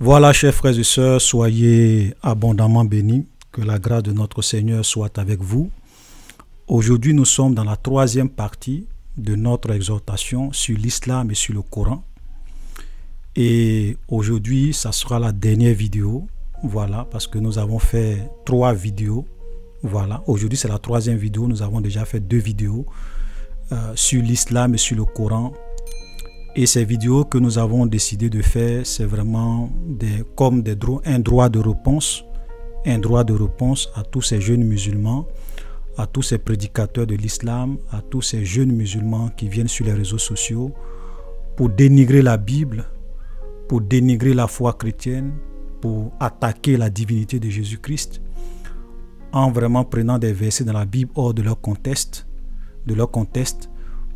Voilà, chers frères et sœurs, soyez abondamment bénis. Que la grâce de notre Seigneur soit avec vous. Aujourd'hui, nous sommes dans la troisième partie de notre exhortation sur l'islam et sur le Coran. Et aujourd'hui, ça sera la dernière vidéo. Voilà, parce que nous avons fait 3 vidéos. Voilà, aujourd'hui, c'est la troisième vidéo. Nous avons déjà fait 2 vidéos sur l'islam et sur le Coran. Et ces vidéos que nous avons décidé de faire, c'est vraiment un droit de réponse. Un droit de réponse à tous ces jeunes musulmans, à tous ces prédicateurs de l'islam, à tous ces jeunes musulmans qui viennent sur les réseaux sociaux pour dénigrer la Bible, pour dénigrer la foi chrétienne, pour attaquer la divinité de Jésus-Christ, en vraiment prenant des versets dans la Bible hors de leur contexte,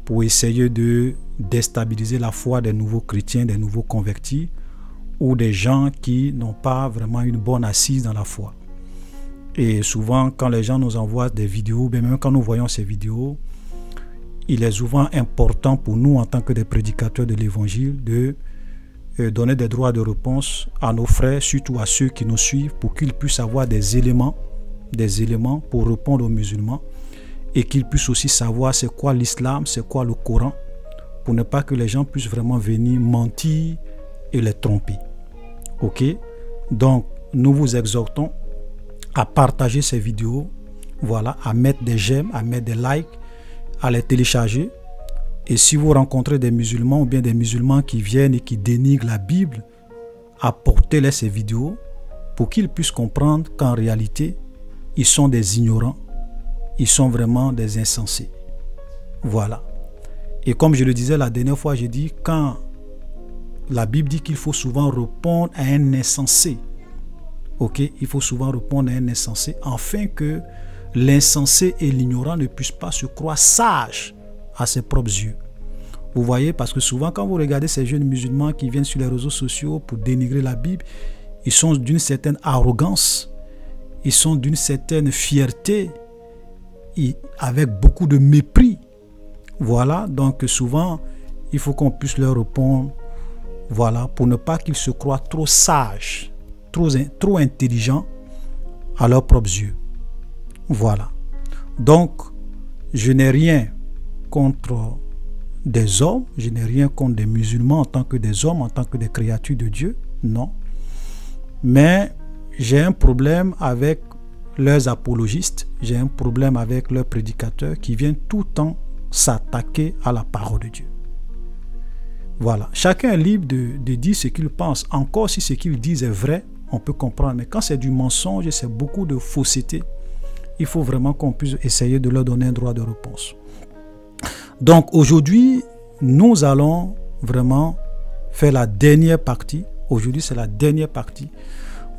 pour essayer de déstabiliser la foi des nouveaux chrétiens, des nouveaux convertis, ou des gens qui n'ont pas vraiment une bonne assise dans la foi. Et souvent, quand les gens nous envoient des vidéos, même quand nous voyons ces vidéos, il est souvent important pour nous, en tant que des prédicateurs de l'évangile, de donner des droits de réponse à nos frères, surtout à ceux qui nous suivent, pour qu'ils puissent avoir des éléments pour répondre aux musulmans, et qu'ils puissent aussi savoir c'est quoi l'islam, c'est quoi le Coran, pour ne pas que les gens puissent vraiment venir mentir et les tromper. Ok, donc nous vous exhortons à partager ces vidéos, voilà, à mettre des j'aime, à mettre des likes, à les télécharger. Et si vous rencontrez des musulmans ou bien des musulmans qui viennent et qui dénigrent la Bible, apportez-les ces vidéos pour qu'ils puissent comprendre qu'en réalité ils sont des ignorants, ils sont vraiment des insensés. Voilà. Et comme je le disais la dernière fois, j'ai dit, quand la Bible dit qu'il faut souvent répondre à un insensé. Ok, il faut souvent répondre à un insensé afin que l'insensé et l'ignorant ne puissent pas se croire sages à ses propres yeux. Vous voyez, parce que souvent quand vous regardez ces jeunes musulmans qui viennent sur les réseaux sociaux pour dénigrer la Bible, ils sont d'une certaine arrogance, ils sont d'une certaine fierté, et avec beaucoup de mépris. Voilà, donc souvent il faut qu'on puisse leur répondre. Voilà, pour ne pas qu'ils se croient trop sages, trop intelligents à leurs propres yeux. Voilà. Donc, je n'ai rien contre des hommes, je n'ai rien contre des musulmans en tant que des hommes, en tant que des créatures de Dieu, non. Mais j'ai un problème avec leurs apologistes, j'ai un problème avec leurs prédicateurs qui viennent tout le temps s'attaquer à la parole de Dieu. Voilà, chacun est libre de dire ce qu'il pense. Encore si ce qu'il dit est vrai, on peut comprendre. Mais quand c'est du mensonge, c'est beaucoup de fausseté, il faut vraiment qu'on puisse essayer de leur donner un droit de réponse. Donc aujourd'hui, nous allons vraiment faire la dernière partie. Aujourd'hui, c'est la dernière partie.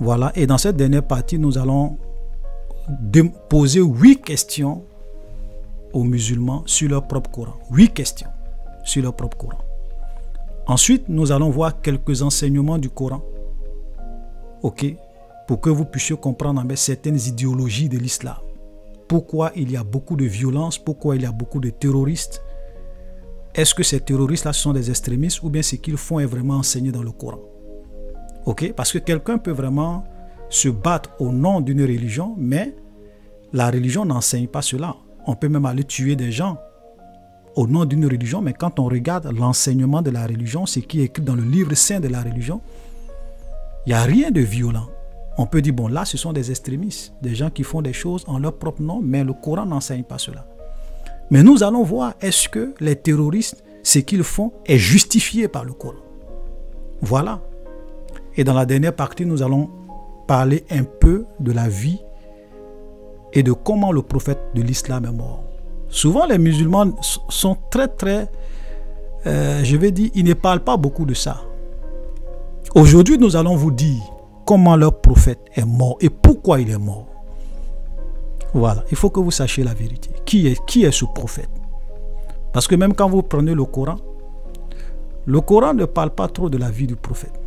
Voilà, et dans cette dernière partie, nous allons poser 8 questions aux musulmans sur leur propre Coran. 8 questions sur leur propre Coran. Ensuite, nous allons voir quelques enseignements du Coran, ok, pour que vous puissiez comprendre certaines idéologies de l'islam. Pourquoi il y a beaucoup de violence, pourquoi il y a beaucoup de terroristes. Est-ce que ces terroristes-là sont des extrémistes ou bien ce qu'ils font est vraiment enseigné dans le Coran? Ok, parce que quelqu'un peut vraiment se battre au nom d'une religion, mais la religion n'enseigne pas cela. On peut même aller tuer des gens au nom d'une religion, mais quand on regarde l'enseignement de la religion, ce qui est écrit dans le livre saint de la religion, il n'y a rien de violent. On peut dire, bon, là, ce sont des extrémistes, des gens qui font des choses en leur propre nom, mais le Coran n'enseigne pas cela. Mais nous allons voir, est-ce que les terroristes, ce qu'ils font est justifié par le Coran? Voilà. Et dans la dernière partie, nous allons parler un peu de la vie et de comment le prophète de l'islam est mort. Souvent, les musulmans sont très, je vais dire, ils ne parlent pas beaucoup de ça. Aujourd'hui, nous allons vous dire comment leur prophète est mort et pourquoi il est mort. Voilà, il faut que vous sachiez la vérité. Qui est ce prophète? Parce que même quand vous prenez le Coran ne parle pas trop de la vie du prophète.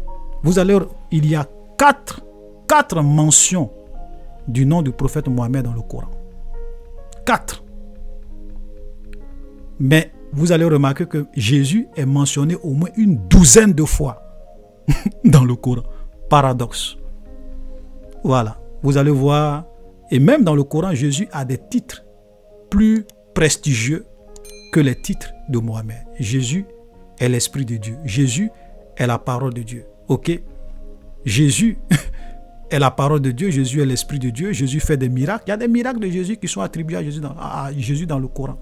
Il y a quatre mentions du nom du prophète Mohammed dans le Coran. 4. Mais vous allez remarquer que Jésus est mentionné au moins une douzaine de fois dans le Coran. paradoxe. Voilà, vous allez voir, et même dans le Coran, Jésus a des titres plus prestigieux que les titres de Mohammed. Jésus est l'Esprit de Dieu. Jésus est la parole de Dieu. Ok? Jésus est la parole de Dieu. Jésus est l'Esprit de Dieu. Jésus fait des miracles. Il y a des miracles de Jésus qui sont attribués à Jésus dans le Coran.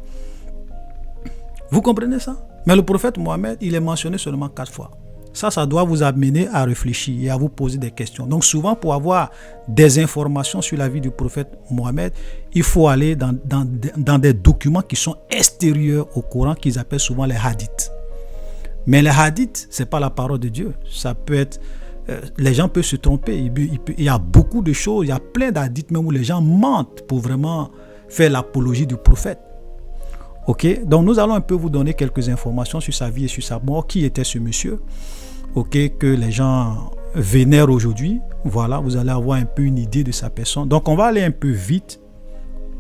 Vous comprenez ça? Mais le prophète Mohammed, il est mentionné seulement 4 fois. Ça doit vous amener à réfléchir et à vous poser des questions. Donc souvent, pour avoir des informations sur la vie du prophète Mohammed, il faut aller dans des documents qui sont extérieurs au Coran, qu'ils appellent souvent les hadiths. Mais les hadiths, ce n'est pas la parole de Dieu. Ça peut être... les gens peuvent se tromper. Il y a beaucoup de choses, il y a plein d'hadiths même où les gens mentent pour vraiment faire l'apologie du prophète. Ok, donc nous allons un peu vous donner quelques informations sur sa vie et sur sa mort. Qui était ce monsieur? Ok, que les gens vénèrent aujourd'hui. Voilà, vous allez avoir un peu une idée de sa personne. Donc on va aller un peu vite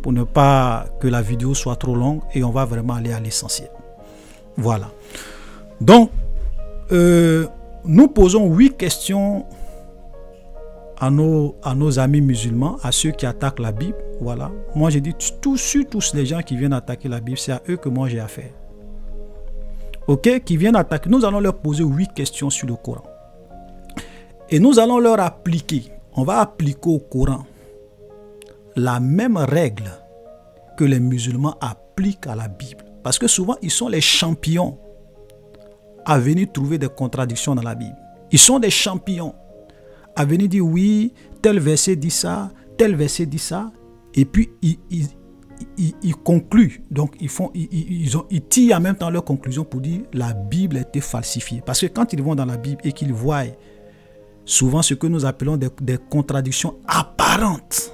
pour ne pas que la vidéo soit trop longue et on va vraiment aller à l'essentiel. Voilà. Donc, nous posons 8 questions à nos amis musulmans, à ceux qui attaquent la Bible. Voilà. Moi, j'ai dit, tous les gens qui viennent attaquer la Bible, c'est à eux que moi j'ai affaire. Ok, qui viennent attaquer. Nous allons leur poser 8 questions sur le Coran. Et nous allons leur appliquer, on va appliquer au Coran la même règle que les musulmans appliquent à la Bible. Parce que souvent, ils sont les champions à venir trouver des contradictions dans la Bible. Ils sont des champions à venir dire oui, tel verset dit ça, tel verset dit ça, et puis ils concluent. Donc ils tirent en même temps leur conclusion pour dire la Bible a été falsifiée. Parce que quand ils vont dans la Bible et qu'ils voient souvent ce que nous appelons des contradictions apparentes,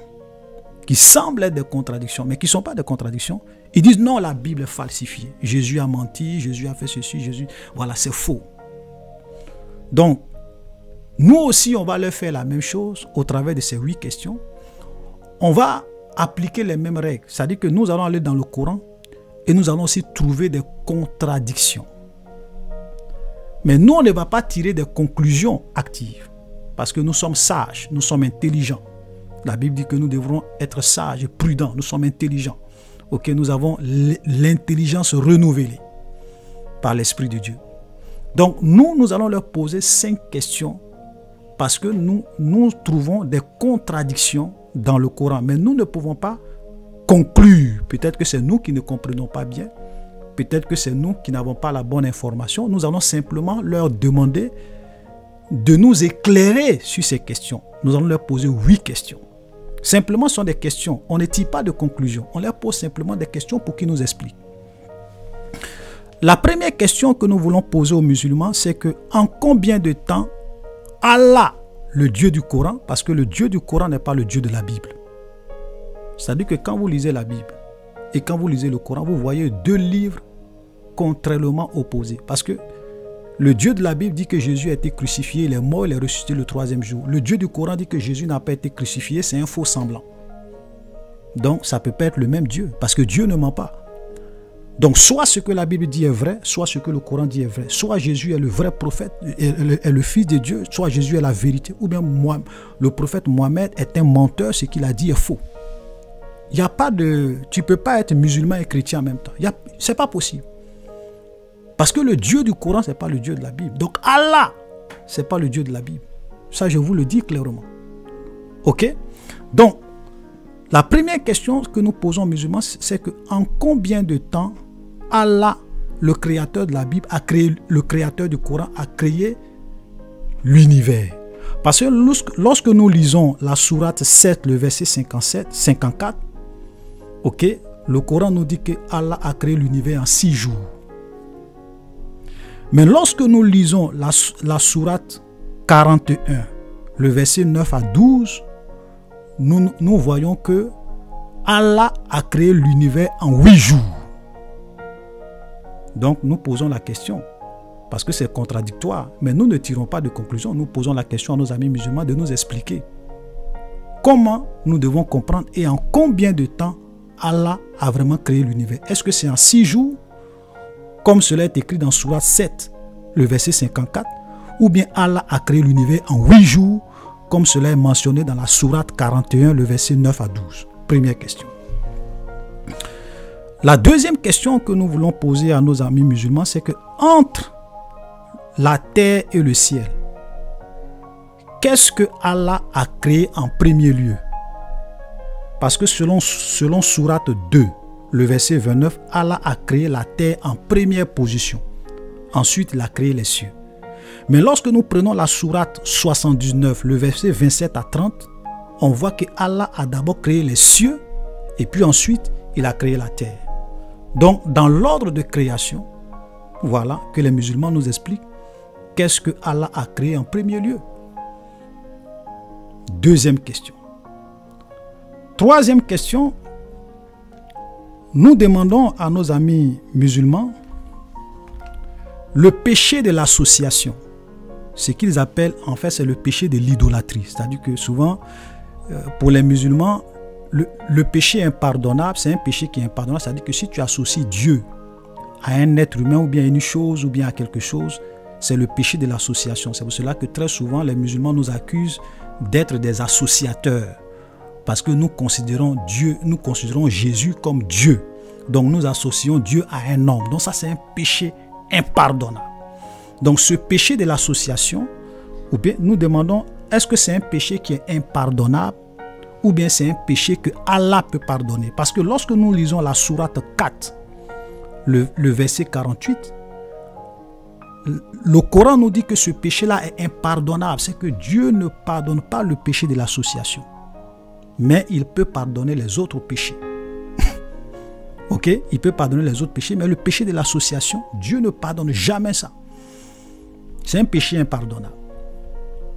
qui semblent être des contradictions, mais qui ne sont pas des contradictions, ils disent non, la Bible est falsifiée. Jésus a menti, Jésus a fait ceci, Jésus... Voilà, c'est faux. Donc, nous aussi, on va leur faire la même chose au travers de ces 8 questions. On va appliquer les mêmes règles. C'est-à-dire que nous allons aller dans le Coran et nous allons aussi trouver des contradictions. Mais nous, on ne va pas tirer des conclusions actives parce que nous sommes sages, nous sommes intelligents. La Bible dit que nous devrons être sages et prudents. Nous sommes intelligents. Ok, nous avons l'intelligence renouvelée par l'Esprit de Dieu. Donc, nous allons leur poser 5 questions parce que nous trouvons des contradictions dans le Coran. Mais nous ne pouvons pas conclure. Peut-être que c'est nous qui ne comprenons pas bien. Peut-être que c'est nous qui n'avons pas la bonne information. Nous allons simplement leur demander de nous éclairer sur ces questions. Nous allons leur poser 8 questions. Simplement, ce sont des questions. On ne tire pas de conclusion. On leur pose simplement des questions pour qu'ils nous expliquent. La première question que nous voulons poser aux musulmans, c'est que en combien de temps Allah, le Dieu du Coran, parce que le Dieu du Coran n'est pas le Dieu de la Bible. C'est-à-dire que quand vous lisez la Bible et quand vous lisez le Coran, vous voyez 2 livres contrairement opposés. Parce que le Dieu de la Bible dit que Jésus a été crucifié, il est mort, il est ressuscité le 3e jour. Le Dieu du Coran dit que Jésus n'a pas été crucifié, c'est un faux semblant. Donc ça ne peut pas être le même Dieu, parce que Dieu ne ment pas. Donc soit ce que la Bible dit est vrai, soit ce que le Coran dit est vrai. Soit Jésus est le vrai prophète, est le fils de Dieu, soit Jésus est la vérité, ou bien le prophète Mohammed est un menteur, ce qu'il a dit est faux. Il n'y a pas de... Tu ne peux pas être musulman et chrétien en même temps. Ce n'est pas possible. Parce que le Dieu du Coran, ce n'est pas le Dieu de la Bible. Donc Allah, ce n'est pas le Dieu de la Bible. Ça, je vous le dis clairement. Ok? Donc, la première question que nous posons aux musulmans, c'est que en combien de temps Allah, le créateur de la Bible, a créé, le créateur du Coran, a créé l'univers? Parce que lorsque nous lisons la sourate 7, le verset 54, ok, le Coran nous dit que Allah a créé l'univers en 6 jours. Mais lorsque nous lisons la sourate 41, le verset 9 à 12, nous voyons que Allah a créé l'univers en 8 jours. Donc nous posons la question, parce que c'est contradictoire, mais nous ne tirons pas de conclusion. Nous posons la question à nos amis musulmans de nous expliquer comment nous devons comprendre et en combien de temps Allah a vraiment créé l'univers. Est-ce que c'est en 6 jours, comme cela est écrit dans Sourate 7, le verset 54, ou bien Allah a créé l'univers en 8 jours, comme cela est mentionné dans la sourate 41, le verset 9 à 12. Première question. La deuxième question que nous voulons poser à nos amis musulmans, c'est que entre la terre et le ciel, qu'est-ce que Allah a créé en premier lieu? Parce que selon sourate 2, le verset 29, Allah a créé la terre en première position. Ensuite, il a créé les cieux. Mais lorsque nous prenons la sourate 79, le verset 27 à 30, on voit que Allah a d'abord créé les cieux et puis ensuite, il a créé la terre. Donc, dans l'ordre de création, voilà que les musulmans nous expliquent qu'est-ce que Allah a créé en premier lieu. Deuxième question. Troisième question, nous demandons à nos amis musulmans le péché de l'association. Ce qu'ils appellent, en fait, c'est le péché de l'idolâtrie. C'est-à-dire que souvent, pour les musulmans, le péché impardonnable, c'est un péché qui est impardonnable. C'est-à-dire que si tu associes Dieu à un être humain ou bien à une chose ou bien à quelque chose, c'est le péché de l'association. C'est pour cela que très souvent, les musulmans nous accusent d'être des associateurs. Parce que nous considérons Jésus comme Dieu. Donc nous associons Dieu à un homme. Donc ça, c'est un péché impardonnable. Donc ce péché de l'association, ou bien nous demandons, est-ce que c'est un péché qui est impardonnable ou bien c'est un péché que Allah peut pardonner? Parce que lorsque nous lisons la sourate 4, le verset 48, le Coran nous dit que ce péché-là est impardonnable. C'est que Dieu ne pardonne pas le péché de l'association, mais il peut pardonner les autres péchés. Ok, il peut pardonner les autres péchés, mais le péché de l'association, Dieu ne pardonne jamais ça. C'est un péché impardonnable.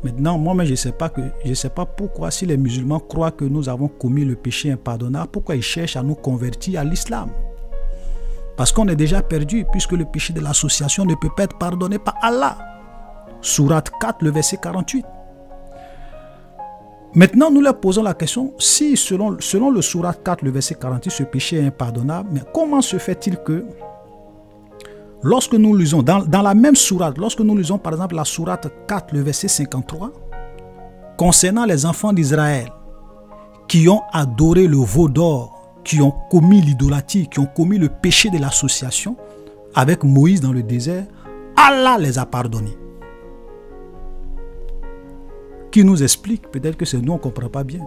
Maintenant, moi-même, je ne sais pas pourquoi, si les musulmans croient que nous avons commis le péché impardonnable, pourquoi ils cherchent à nous convertir à l'islam? Parce qu'on est déjà perdu, puisque le péché de l'association ne peut pas être pardonné par Allah. Sourate 4, le verset 48. Maintenant, nous leur posons la question, si selon le sourate 4, le verset 48, ce péché est impardonnable, mais comment se fait-il que lorsque nous lisons, dans la même sourate, lorsque nous lisons par exemple la sourate 4, le verset 53, concernant les enfants d'Israël qui ont adoré le veau d'or, qui ont commis l'idolâtrie, qui ont commis le péché de l'association avec Moïse dans le désert, Allah les a pardonnés. Qui nous explique, peut-être que c'est nous, on ne comprend pas bien.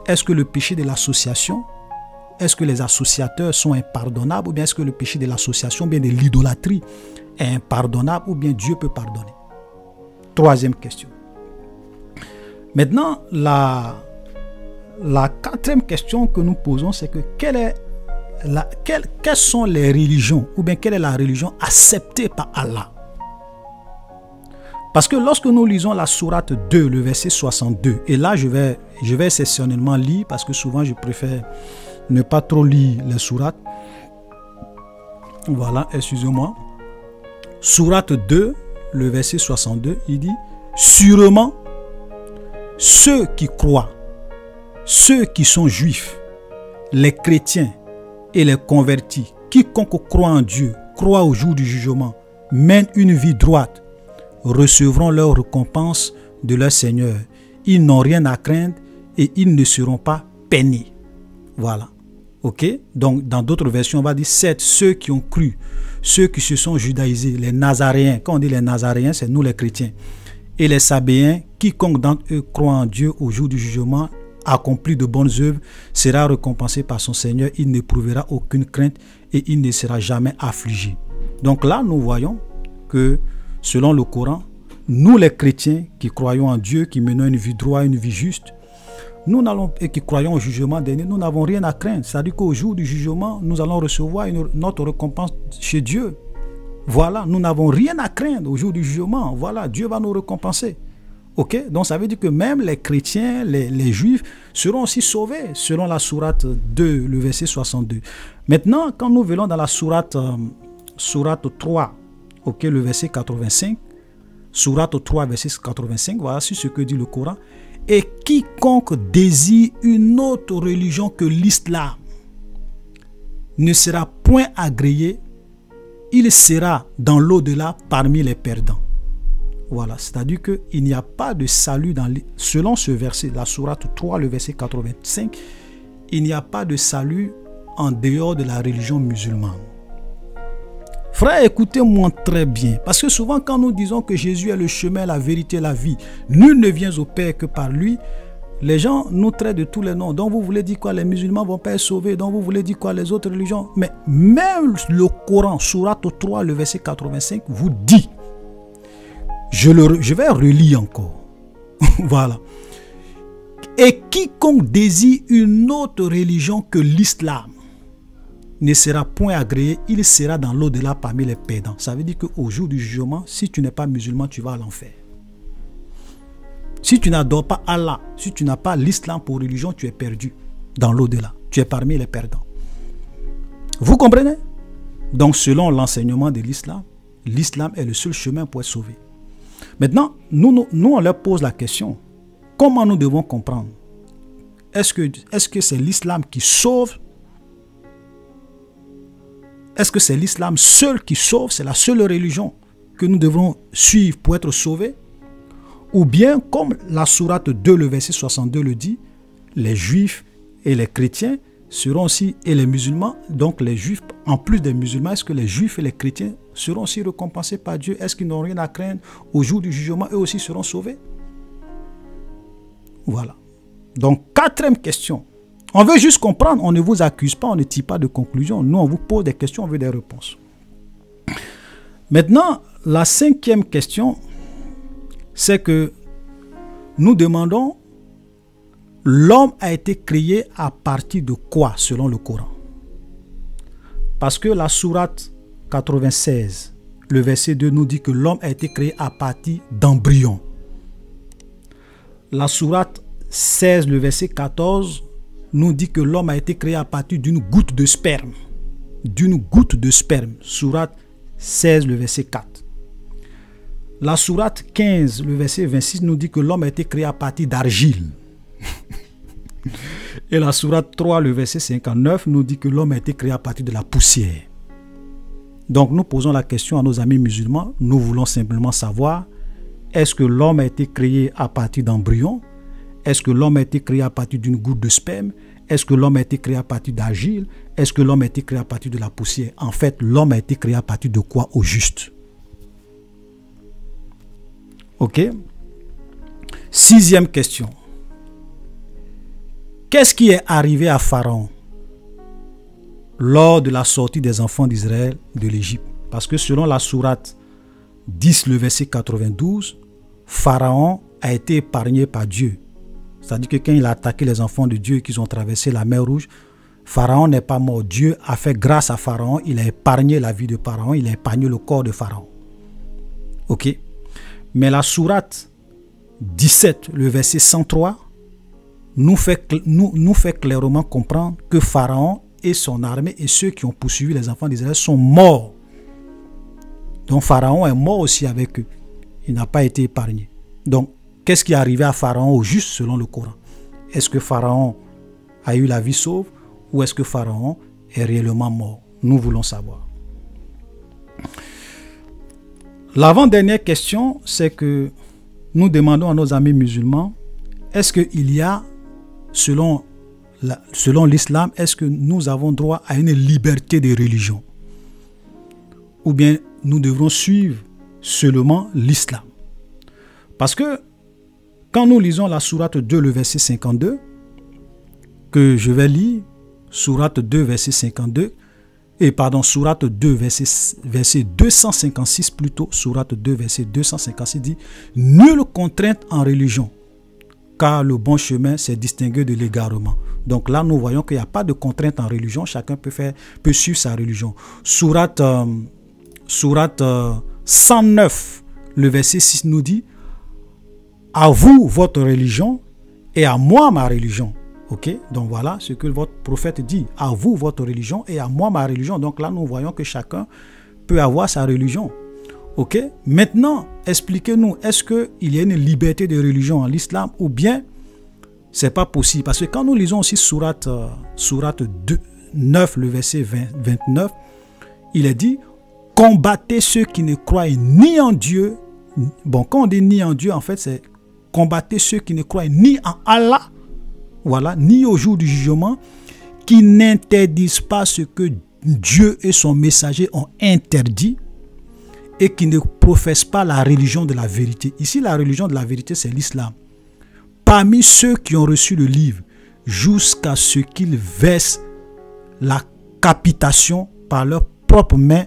Est-ce que le péché de l'association, est-ce que les associateurs sont impardonnables, ou bien est-ce que le péché de l'association, bien de l'idolâtrie est impardonnable, ou bien Dieu peut pardonner? Troisième question. Maintenant, la quatrième question que nous posons, c'est que quelles sont les religions, ou bien quelle est la religion acceptée par Allah? Parce que lorsque nous lisons la sourate 2, le verset 62, et là je vais exceptionnellement lire, parce que souvent je préfère ne pas trop lire les sourates. Voilà, excusez-moi. Sourate 2, le verset 62, il dit « Sûrement, ceux qui croient, ceux qui sont juifs, les chrétiens et les convertis, quiconque croit en Dieu, croit au jour du jugement, mène une vie droite, recevront leur récompense de leur Seigneur. Ils n'ont rien à craindre et ils ne seront pas peinés. » Voilà. Ok? Donc, dans d'autres versions, on va dire c'est ceux qui ont cru, ceux qui se sont judaïsés, les Nazaréens. Quand on dit les Nazaréens, c'est nous les chrétiens. Et les Sabéens, quiconque d'entre eux croit en Dieu au jour du jugement, accompli de bonnes œuvres, sera récompensé par son Seigneur. Il n'éprouvera aucune crainte et il ne sera jamais affligé. Donc là, nous voyons que selon le Coran, nous les chrétiens qui croyons en Dieu, qui menons une vie droite, une vie juste, et qui croyons au jugement dernier, nous n'avons rien à craindre. C'est-à-dire qu'au jour du jugement, nous allons recevoir notre récompense chez Dieu. Voilà, nous n'avons rien à craindre au jour du jugement. Voilà, Dieu va nous récompenser. Ok? Donc ça veut dire que même les chrétiens, les juifs seront aussi sauvés, selon la sourate 2, le verset 62. Maintenant, quand nous venons dans la sourate 3, ok, le verset 85, sourate 3, verset 85, voilà ce que dit le Coran. Et quiconque désire une autre religion que l'islam ne sera point agréé, il sera dans l'au-delà parmi les perdants. Voilà, c'est-à-dire qu'il n'y a pas de salut selon ce verset, la sourate 3, le verset 85, il n'y a pas de salut en dehors de la religion musulmane. Frère, écoutez-moi très bien, parce que souvent quand nous disons que Jésus est le chemin, la vérité, la vie, nul ne vient au Père que par lui, les gens nous traitent de tous les noms. Donc vous voulez dire quoi? Les musulmans ne vont pas être sauvés. Donc vous voulez dire quoi? Les autres religions? Mais même le Coran, sourate 3, le verset 85, vous dit, je vais relire encore. Voilà. Et quiconque désire une autre religion que l'islam ne sera point agréé, il sera dans l'au-delà parmi les perdants. Ça veut dire qu'au jour du jugement, si tu n'es pas musulman, tu vas à l'enfer. Si tu n'adores pas Allah, si tu n'as pas l'islam pour religion, tu es perdu dans l'au-delà. Tu es parmi les perdants. Vous comprenez? Donc selon l'enseignement de l'islam, l'islam est le seul chemin pour être sauvé. Maintenant, nous on leur pose la question. Comment nous devons comprendre? Est-ce que c'est l'islam qui sauve? Est-ce que c'est l'islam seul qui sauve? C'est la seule religion que nous devons suivre pour être sauvés? Ou bien, comme la sourate 2, le verset 62 le dit, les juifs et les chrétiens seront aussi, et les musulmans, donc les juifs, en plus des musulmans, est-ce que les juifs et les chrétiens seront aussi récompensés par Dieu? Est-ce qu'ils n'ont rien à craindre au jour du jugement? Eux aussi seront sauvés? Voilà. Donc, quatrième question. On veut juste comprendre, on ne vous accuse pas, on ne tire pas de conclusion. Nous, on vous pose des questions, on veut des réponses. Maintenant, la cinquième question, c'est que nous demandons, l'homme a été créé à partir de quoi selon le Coran? Parce que la sourate 96, le verset 2 nous dit que l'homme a été créé à partir d'embryons. La sourate 16, le verset 14 nous dit que l'homme a été créé à partir d'une goutte de sperme. D'une goutte de sperme. Sourate 16, le verset 4. La sourate 15, le verset 26 nous dit que l'homme a été créé à partir d'argile. Et la sourate 3, le verset 59 nous dit que l'homme a été créé à partir de la poussière. Donc nous posons la question à nos amis musulmans. Nous voulons simplement savoir, est-ce que l'homme a été créé à partir d'embryons? Est-ce que l'homme a été créé à partir d'une goutte de sperme? Est-ce que l'homme a été créé à partir d'argile? Est-ce que l'homme a été créé à partir de la poussière? En fait, l'homme a été créé à partir de quoi au juste? Ok. Sixième question. Qu'est-ce qui est arrivé à Pharaon lors de la sortie des enfants d'Israël de l'Égypte? Parce que selon la sourate 10, le verset 92, Pharaon a été épargné par Dieu. C'est-à-dire que quand il a attaqué les enfants de Dieu et qu'ils ont traversé la mer Rouge, Pharaon n'est pas mort. Dieu a fait grâce à Pharaon. Il a épargné la vie de Pharaon. Il a épargné le corps de Pharaon. Ok. Mais la sourate 17, le verset 103, nous fait clairement comprendre que Pharaon et son armée et ceux qui ont poursuivi les enfants d'Israël sont morts. Donc Pharaon est mort aussi avec eux. Il n'a pas été épargné. Donc, qu'est-ce qui est arrivé à Pharaon au juste selon le Coran? Est-ce que Pharaon a eu la vie sauve ou est-ce que Pharaon est réellement mort? Nous voulons savoir. L'avant-dernière question, c'est que nous demandons à nos amis musulmans, est-ce qu'il y a, selon l'islam, est-ce que nous avons droit à une liberté de religion? Ou bien nous devrons suivre seulement l'islam? Parce que quand nous lisons la sourate 2, le verset 52, que je vais lire, sourate 2, verset 52, sourate 2, verset 256 plutôt, sourate 2, verset 256 dit « Nulle contrainte en religion, car le bon chemin s'est distingué de l'égarement. » Donc là, nous voyons qu'il n'y a pas de contrainte en religion, chacun peut suivre sa religion. Sourate 109, le verset 6 nous dit « À vous votre religion et à moi ma religion. » Ok, donc voilà ce que votre prophète dit. À vous votre religion et à moi ma religion. Donc là, nous voyons que chacun peut avoir sa religion. Ok, maintenant, expliquez-nous, est-ce qu'il y a une liberté de religion en l'islam ou bien c'est pas possible? Parce que quand nous lisons aussi sourate 9, le verset 29, il est dit « Combattez ceux qui ne croient ni en Dieu Bon, quand on dit ni en Dieu, en fait, c'est combattre ceux qui ne croient ni en Allah, voilà, ni au jour du jugement, qui n'interdisent pas ce que Dieu et son messager ont interdit et qui ne professent pas la religion de la vérité. Ici, la religion de la vérité, c'est l'islam. Parmi ceux qui ont reçu le livre, jusqu'à ce qu'ils versent la capitation par leurs propres mains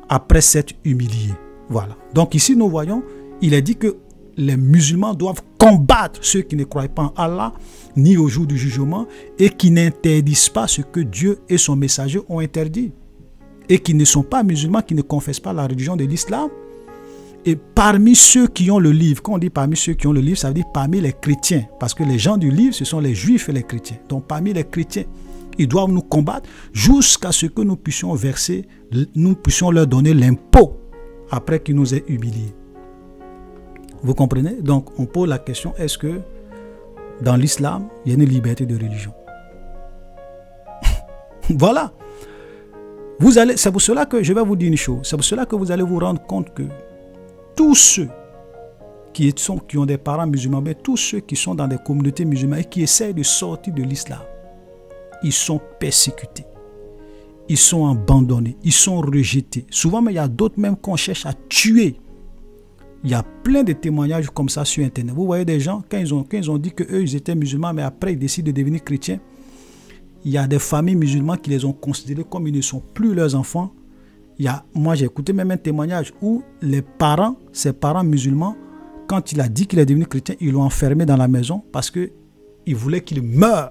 après s'être humiliés. Voilà. Donc ici, nous voyons, il est dit que les musulmans doivent combattre ceux qui ne croient pas en Allah, ni au jour du jugement, et qui n'interdisent pas ce que Dieu et son messager ont interdit. Et qui ne sont pas musulmans, qui ne confessent pas la religion de l'islam. Et parmi ceux qui ont le livre, quand on dit parmi ceux qui ont le livre, ça veut dire parmi les chrétiens. Parce que les gens du livre, ce sont les juifs et les chrétiens. Donc parmi les chrétiens, ils doivent nous combattre jusqu'à ce que nous puissions verser, nous puissions leur donner l'impôt après qu'ils nous aient humiliés. Vous comprenez? Donc on pose la question, est-ce que dans l'islam, il y a une liberté de religion? Voilà. C'est pour cela que je vais vous dire une chose. C'est pour cela que vous allez vous rendre compte que tous ceux qui ont des parents musulmans, mais tous ceux qui sont dans des communautés musulmanes et qui essayent de sortir de l'islam, ils sont persécutés, ils sont abandonnés, ils sont rejetés. Souvent, mais il y a d'autres même qu'on cherche à tuer. Il y a plein de témoignages comme ça sur Internet. Vous voyez des gens, quand ils ont dit qu'eux, ils étaient musulmans, mais après, ils décident de devenir chrétiens. Il y a des familles musulmanes qui les ont considérés comme ils ne sont plus leurs enfants. Moi, j'ai écouté même un témoignage où ses parents musulmans, quand il a dit qu'il est devenu chrétien, ils l'ont enfermé dans la maison parce qu'ils voulaient qu'il meure.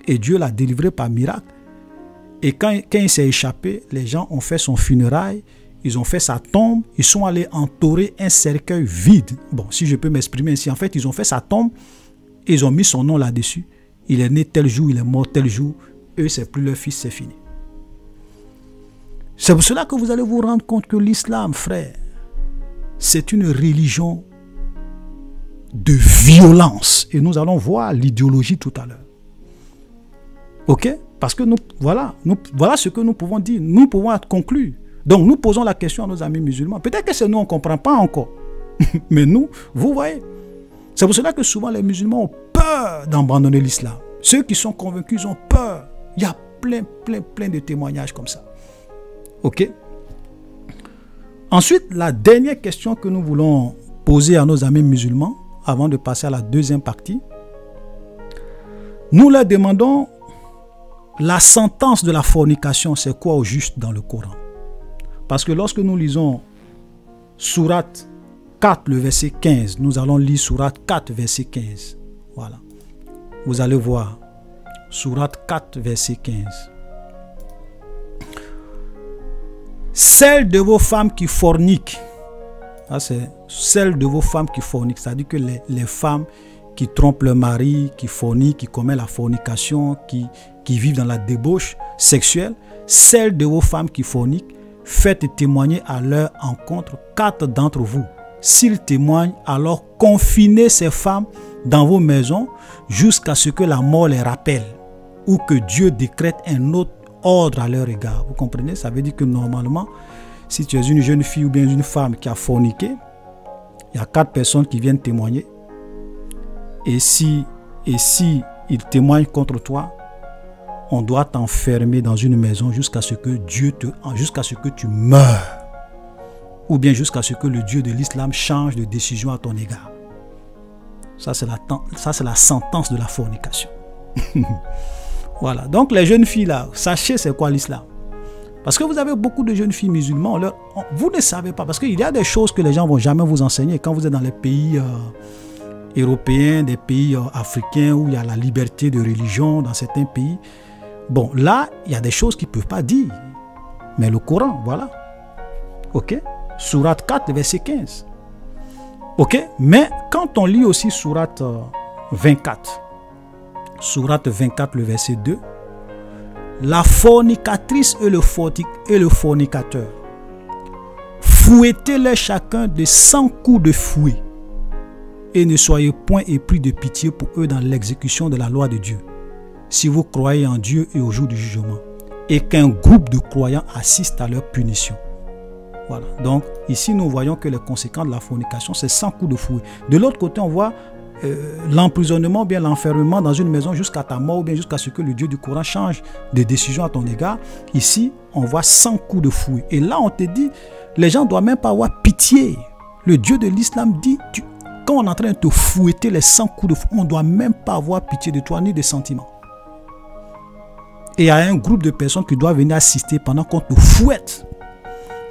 Et Dieu l'a délivré par miracle. Et quand il s'est échappé, les gens ont fait son funérail, ils ont fait sa tombe, ils sont allés entourer un cercueil vide. Bon, si je peux m'exprimer ainsi, en fait, ils ont fait sa tombe et ils ont mis son nom là-dessus. Il est né tel jour, il est mort tel jour. Eux, c'est plus leur fils, c'est fini. C'est pour cela que vous allez vous rendre compte que l'islam, frère, c'est une religion de violence. Et nous allons voir l'idéologie tout à l'heure. Ok? Parce que voilà ce que nous pouvons dire. Nous pouvons être conclus. Donc nous posons la question à nos amis musulmans. Peut-être que c'est nous, on ne comprend pas encore. Mais nous, vous voyez. C'est pour cela que souvent les musulmans ont peur d'abandonner l'islam. Ceux qui sont convaincus, ils ont peur. Il y a plein de témoignages comme ça. Ok? Ensuite, la dernière question que nous voulons poser à nos amis musulmans, avant de passer à la deuxième partie, nous leur demandons la sentence de la fornication, c'est quoi au juste dans le Coran? Parce que lorsque nous lisons Sourate 4, le verset 15, nous allons lire Sourate 4, verset 15. Voilà. Vous allez voir. Sourate 4, verset 15. Celles de vos femmes qui forniquent, c'est celles de vos femmes qui forniquent, c'est-à-dire que les femmes qui trompent leur mari, qui forniquent, qui commettent la fornication, qui vivent dans la débauche sexuelle, celles de vos femmes qui forniquent, faites témoigner à leur encontre 4 d'entre vous. S'ils témoignent, alors confinez ces femmes dans vos maisons jusqu'à ce que la mort les rappelle ou que Dieu décrète un autre ordre à leur égard. Vous comprenez? Ça veut dire que normalement, si tu es une jeune fille ou bien une femme qui a forniqué, il y a 4 personnes qui viennent témoigner. Et si ils témoignent contre toi, on doit t'enfermer dans une maison jusqu'à ce que tu meurs. Ou bien jusqu'à ce que le Dieu de l'islam change de décision à ton égard. Ça, c'est la sentence de la fornication. Voilà. Donc, les jeunes filles là, sachez c'est quoi l'islam. Parce que vous avez beaucoup de jeunes filles musulmanes, vous ne savez pas. Parce qu'il y a des choses que les gens ne vont jamais vous enseigner. Quand vous êtes dans les pays européens, des pays africains où il y a la liberté de religion dans certains pays. Bon, là, il y a des choses qu'ils ne peuvent pas dire. Mais le Coran, voilà. Ok? Sourate 4, verset 15. Ok? Mais quand on lit aussi Sourate 24, Sourate 24, le verset 2, la fornicatrice et le fornicateur, fouettez-les chacun de 100 coups de fouet, et ne soyez point épris de pitié pour eux dans l'exécution de la loi de Dieu, si vous croyez en Dieu et au jour du jugement, et qu'un groupe de croyants assiste à leur punition. Voilà. Donc, ici, nous voyons que les conséquences de la fornication, c'est 100 coups de fouet. De l'autre côté, on voit l'emprisonnement, bien l'enfermement dans une maison jusqu'à ta mort, ou bien jusqu'à ce que le Dieu du Coran change de décision à ton égard. Ici, on voit 100 coups de fouet. Et là, on te dit, les gens ne doivent même pas avoir pitié. Le Dieu de l'islam dit, quand on est en train de te fouetter les 100 coups de fouet, on ne doit même pas avoir pitié de toi, ni des sentiments. Et il y a un groupe de personnes qui doivent venir assister pendant qu'on te fouette.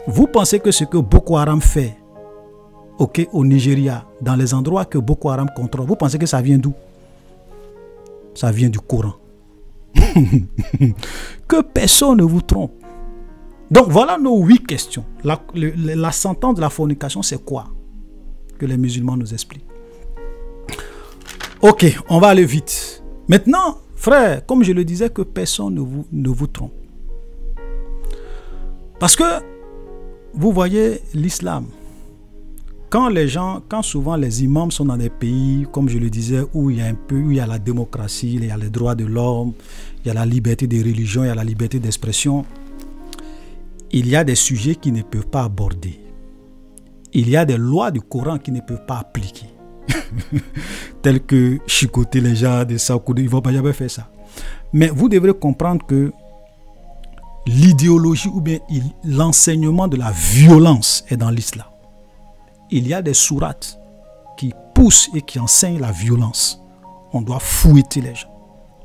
Vous pensez que ce que Boko Haram fait, ok, au Nigeria, dans les endroits que Boko Haram contrôle, vous pensez que ça vient d'où? Ça vient du Coran. Que personne ne vous trompe. Donc voilà nos 8 questions. La sentence de la fornication, c'est quoi? Que les musulmans nous expliquent. Ok, on va aller vite. Maintenant, frère, comme je le disais, que personne ne vous trompe. Parce que, vous voyez, l'islam, quand souvent les imams sont dans des pays, comme je le disais, où il y a la démocratie, il y a les droits de l'homme, il y a la liberté de religion, il y a la liberté d'expression, il y a des sujets qu'ils ne peuvent pas aborder. Il y a des lois du Coran qu'ils ne peuvent pas appliquer. Telles que chicoter les gens, de ça, ils ne vont pas jamais faire ça. Mais vous devrez comprendre que l'idéologie ou bien l'enseignement de la violence est dans l'islam. Il y a des sourates qui poussent et qui enseignent la violence. On doit fouetter les gens.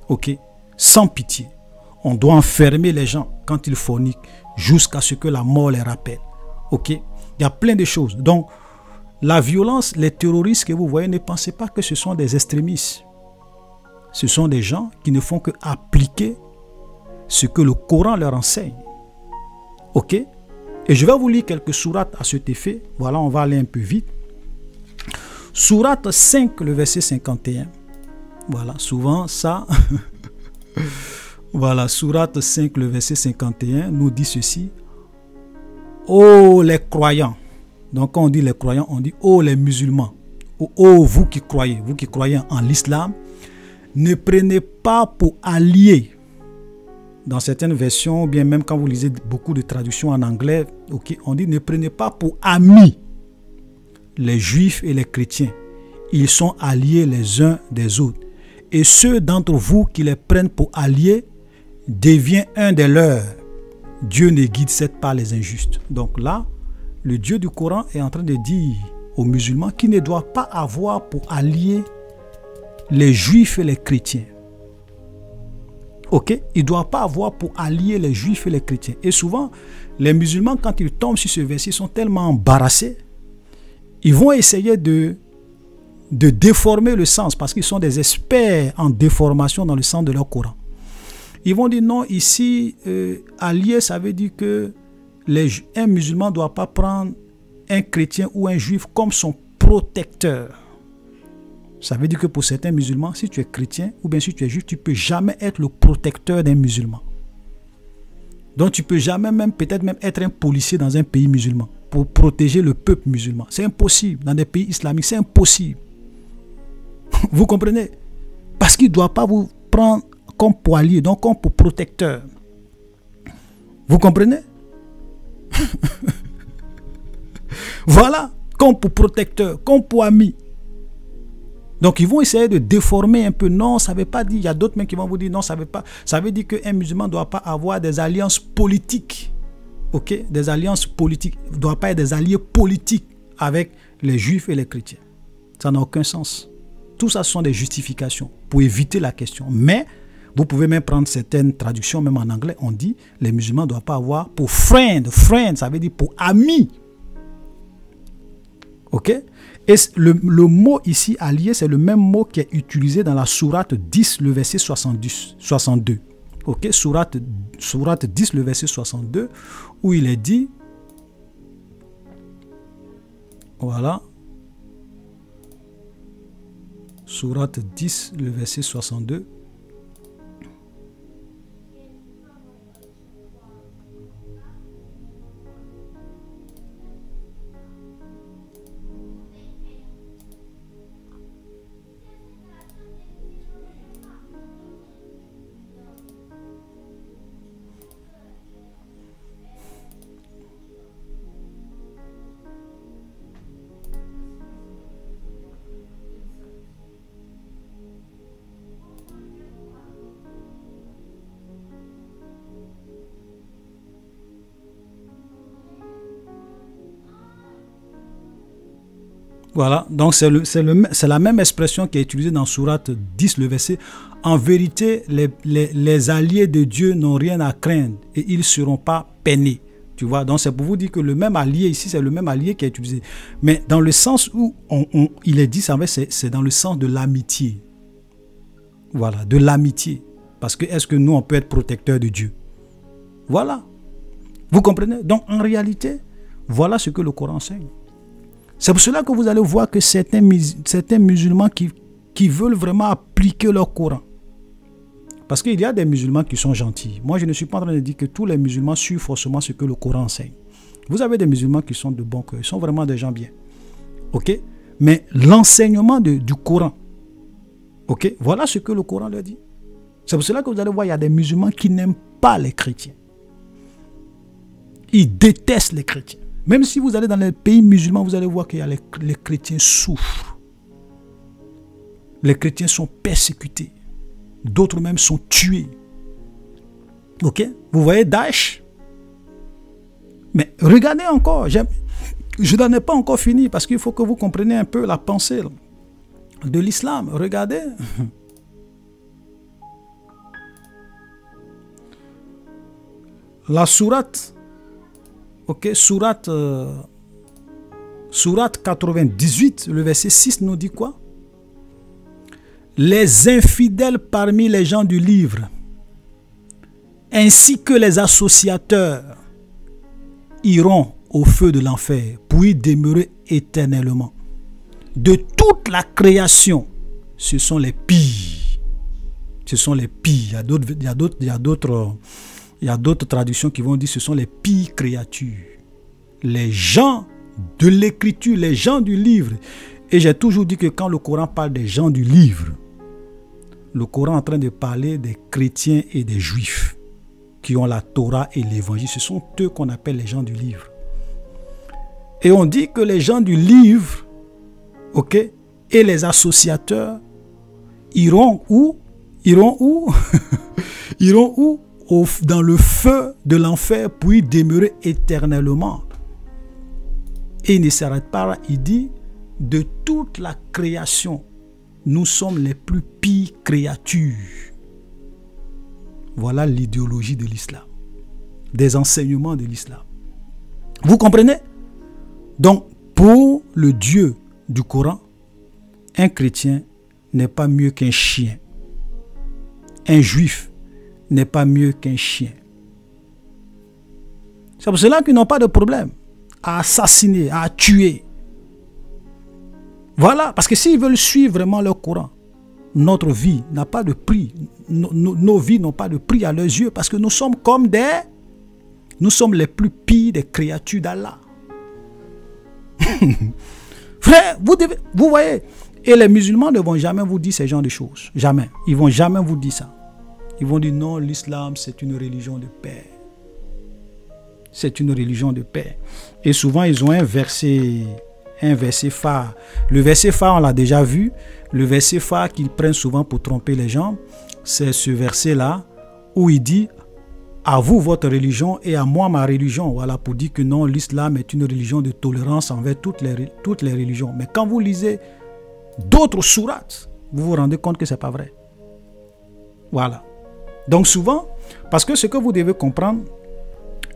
Ok? Sans pitié. On doit enfermer les gens quand ils forniquent jusqu'à ce que la mort les rappelle. Ok? Il y a plein de choses. Donc, la violence, les terroristes que vous voyez, ne pensez pas que ce sont des extrémistes. Ce sont des gens qui ne font que appliquer ce que le Coran leur enseigne. Ok? Et je vais vous lire quelques sourates à cet effet. Voilà, on va aller un peu vite. Sourate 5, le verset 51. Voilà, souvent ça. Voilà, sourate 5, le verset 51 nous dit ceci. Oh les croyants. Donc quand on dit les croyants, on dit oh les musulmans. Oh vous qui croyez en l'islam, ne prenez pas pour alliés. Dans certaines versions, bien même quand vous lisez beaucoup de traductions en anglais, okay, on dit ne prenez pas pour amis les juifs et les chrétiens. Ils sont alliés les uns des autres. Et ceux d'entre vous qui les prennent pour alliés deviennent un des leurs. Dieu ne guide cette pas les injustes. Donc là, le Dieu du Coran est en train de dire aux musulmans qu'ils ne doivent pas avoir pour alliés les juifs et les chrétiens. Ok, il ne doit pas avoir pour allier les juifs et les chrétiens. Et souvent, les musulmans, quand ils tombent sur ce verset, ils sont tellement embarrassés. Ils vont essayer de déformer le sens parce qu'ils sont des experts en déformation dans le sens de leur Coran. Ils vont dire non, ici, allier, ça veut dire que un musulman ne doit pas prendre un chrétien ou un juif comme son protecteur. Ça veut dire que pour certains musulmans, si tu es chrétien ou bien si tu es juif, tu ne peux jamais être le protecteur d'un musulman. Donc tu ne peux jamais peut-être même être un policier dans un pays musulman pour protéger le peuple musulman. C'est impossible. Dans des pays islamiques, c'est impossible. Vous comprenez? Parce qu'il ne doit pas vous prendre comme pour allié, donc comme pour protecteur. Vous comprenez? Voilà, comme pour protecteur, comme pour ami. Donc, ils vont essayer de déformer un peu. Non, ça ne veut pas dire. Il y a d'autres qui vont vous dire non, ça ne veut pas. Ça veut dire qu'un musulman ne doit pas avoir des alliances politiques. Ok? Des alliances politiques. Il ne doit pas être des alliés politiques avec les juifs et les chrétiens. Ça n'a aucun sens. Tout ça, ce sont des justifications pour éviter la question. Mais, vous pouvez même prendre certaines traductions, même en anglais, on dit les musulmans ne doivent pas avoir pour friend. Friend, ça veut dire pour ami. Ok? Et le mot ici, allié, c'est le même mot qui est utilisé dans la sourate 10, le verset 62. Ok, sourate 10, le verset 62, où il est dit, voilà, sourate 10, le verset 62. Voilà, donc c'est la même expression qui est utilisée dans Sourate 10, le verset. En vérité, les alliés de Dieu n'ont rien à craindre et ils ne seront pas peinés. Tu vois, donc c'est pour vous dire que le même allié ici, c'est le même allié qui est utilisé. Mais dans le sens où il est dit, c'est dans le sens de l'amitié. Voilà, de l'amitié. Parce que est-ce que nous, on peut être protecteur de Dieu? Voilà. Vous comprenez? Donc en réalité, voilà ce que le Coran enseigne. C'est pour cela que vous allez voir que certains musulmans qui veulent vraiment appliquer leur Coran. Parce qu'il y a des musulmans qui sont gentils. Moi, je ne suis pas en train de dire que tous les musulmans suivent forcément ce que le Coran enseigne. Vous avez des musulmans qui sont de bon cœur. Ils sont vraiment des gens bien. Ok? Mais l'enseignement du Coran, ok? Voilà ce que le Coran leur dit. C'est pour cela que vous allez voir, il y a des musulmans qui n'aiment pas les chrétiens. Ils détestent les chrétiens. Même si vous allez dans les pays musulmans, vous allez voir qu'il y a les chrétiens souffrent. Les chrétiens sont persécutés. D'autres même sont tués. Ok? Vous voyez Daesh? Mais regardez encore. Je n'en ai pas encore fini parce qu'il faut que vous compreniez un peu la pensée de l'islam. Regardez. La sourate. Ok, sourate 98, le verset 6 nous dit quoi? Les infidèles parmi les gens du livre, ainsi que les associateurs, iront au feu de l'enfer pour y demeurer éternellement. De toute la création, ce sont les pires. Ce sont les pires. Il y a d'autres traductions qui vont dire que ce sont les pires créatures. Les gens de l'écriture, les gens du livre. Et j'ai toujours dit que quand le Coran parle des gens du livre, le Coran est en train de parler des chrétiens et des juifs qui ont la Torah et l'évangile. Ce sont eux qu'on appelle les gens du livre. Et on dit que les gens du livre, ok, et les associateurs iront où? Iront où? Iront où? Dans le feu de l'enfer pour y demeurer éternellement. Et il ne s'arrête pas là, il dit de toute la création, nous sommes les plus pires créatures. Voilà l'idéologie de l'islam, des enseignements de l'islam. Vous comprenez? Donc, pour le Dieu du Coran, un chrétien n'est pas mieux qu'un chien. Un juif n'est pas mieux qu'un chien. C'est pour cela qu'ils n'ont pas de problème à assassiner, à tuer. Voilà, parce que s'ils veulent suivre vraiment leur Coran, notre vie n'a pas de prix. Nos vies n'ont pas de prix à leurs yeux parce que nous sommes nous sommes les plus pires des créatures d'Allah. Frère, vous voyez, et les musulmans ne vont jamais vous dire ce genre de choses. Jamais. Ils ne vont jamais vous dire ça. Ils vont dire non, l'islam c'est une religion de paix. C'est une religion de paix. Et souvent ils ont un verset phare. Le verset phare, on l'a déjà vu. Le verset phare qu'ils prennent souvent pour tromper les gens, c'est ce verset-là où il dit à vous votre religion et à moi ma religion. Voilà, pour dire que non, l'islam est une religion de tolérance envers toutes les religions. Mais quand vous lisez d'autres sourates, vous vous rendez compte que ce n'est pas vrai. Voilà. Donc souvent, parce que ce que vous devez comprendre,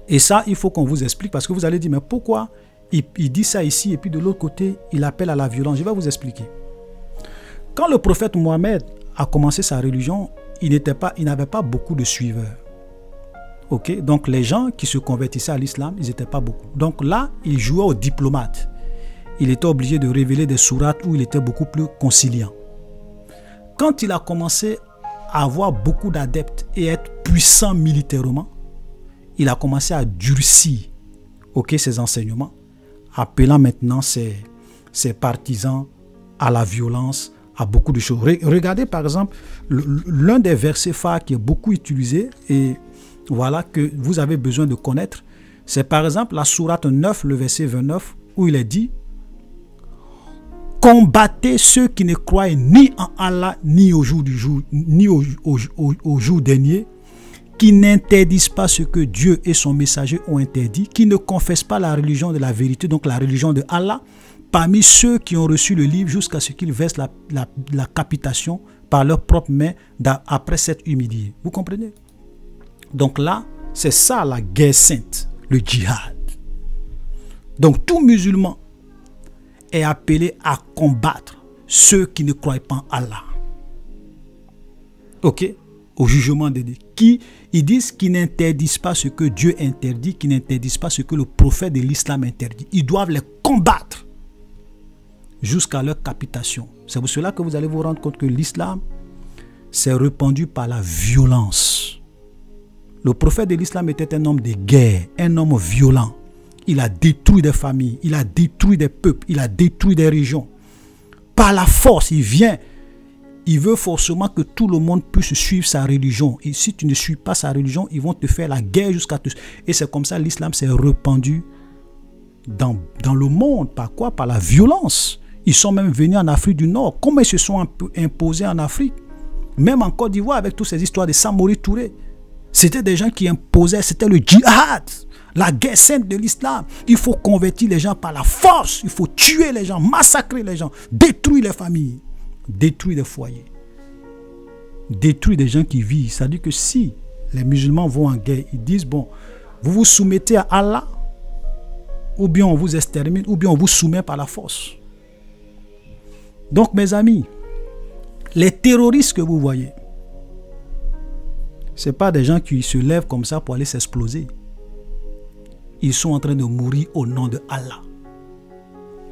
et ça il faut qu'on vous explique, parce que vous allez dire mais pourquoi il dit ça ici et puis de l'autre côté il appelle à la violence. Je vais vous expliquer. Quand le prophète Mohammed a commencé sa religion, il n'avait pas beaucoup de suiveurs. Ok, donc les gens qui se convertissaient à l'islam, ils n'étaient pas beaucoup. Donc là, il jouait au diplomate. Il était obligé de révéler des sourates où il était beaucoup plus conciliant. Quand il a commencé à avoir beaucoup d'adeptes et être puissant militairement, il a commencé à durcir ses enseignements, appelant maintenant ses partisans à la violence, à beaucoup de choses. Regardez par exemple l'un des versets phares qui est beaucoup utilisé et voilà que vous avez besoin de connaître. C'est par exemple la sourate 9, le verset 29, où il est dit « Combattez ceux qui ne croient ni en Allah, ni au jour dernier, qui n'interdisent pas ce que Dieu et son messager ont interdit, qui ne confessent pas la religion de la vérité, donc la religion de Allah, parmi ceux qui ont reçu le livre jusqu'à ce qu'ils versent la capitation par leurs propres mains après s'être humiliés. Vous comprenez? Donc là, c'est ça la guerre sainte, le djihad. Donc tout musulman est appelé à combattre ceux qui ne croient pas en Allah. Ok? Au jugement de Dieu. Ils disent qu'ils n'interdisent pas ce que Dieu interdit, qu'ils n'interdisent pas ce que le prophète de l'islam interdit. Ils doivent les combattre jusqu'à leur capitation. C'est pour cela que vous allez vous rendre compte que l'islam s'est répandu par la violence. Le prophète de l'islam était un homme de guerre, un homme violent. Il a détruit des familles, il a détruit des peuples, il a détruit des régions. Par la force, il veut forcément que tout le monde puisse suivre sa religion. Et si tu ne suis pas sa religion, ils vont te faire la guerre jusqu'à te... Et c'est comme ça que l'islam s'est répandu dans le monde. Par quoi? Par la violence. Ils sont même venus en Afrique du Nord. Comment ils se sont imposés en Afrique? Même en Côte d'Ivoire, avec toutes ces histoires de Samori Touré. C'était des gens qui imposaient, c'était le djihad. La guerre sainte de l'islam. Il faut convertir les gens par la force. Il faut tuer les gens, massacrer les gens, détruire les familles, détruire les foyers, détruire des gens qui vivent. C'est-à-dire que si les musulmans vont en guerre, ils disent, bon, vous vous soumettez à Allah, ou bien on vous extermine, ou bien on vous soumet par la force. Donc mes amis, les terroristes que vous voyez, ce n'est pas des gens qui se lèvent comme ça pour aller s'exploser. Ils sont en train de mourir au nom de Allah.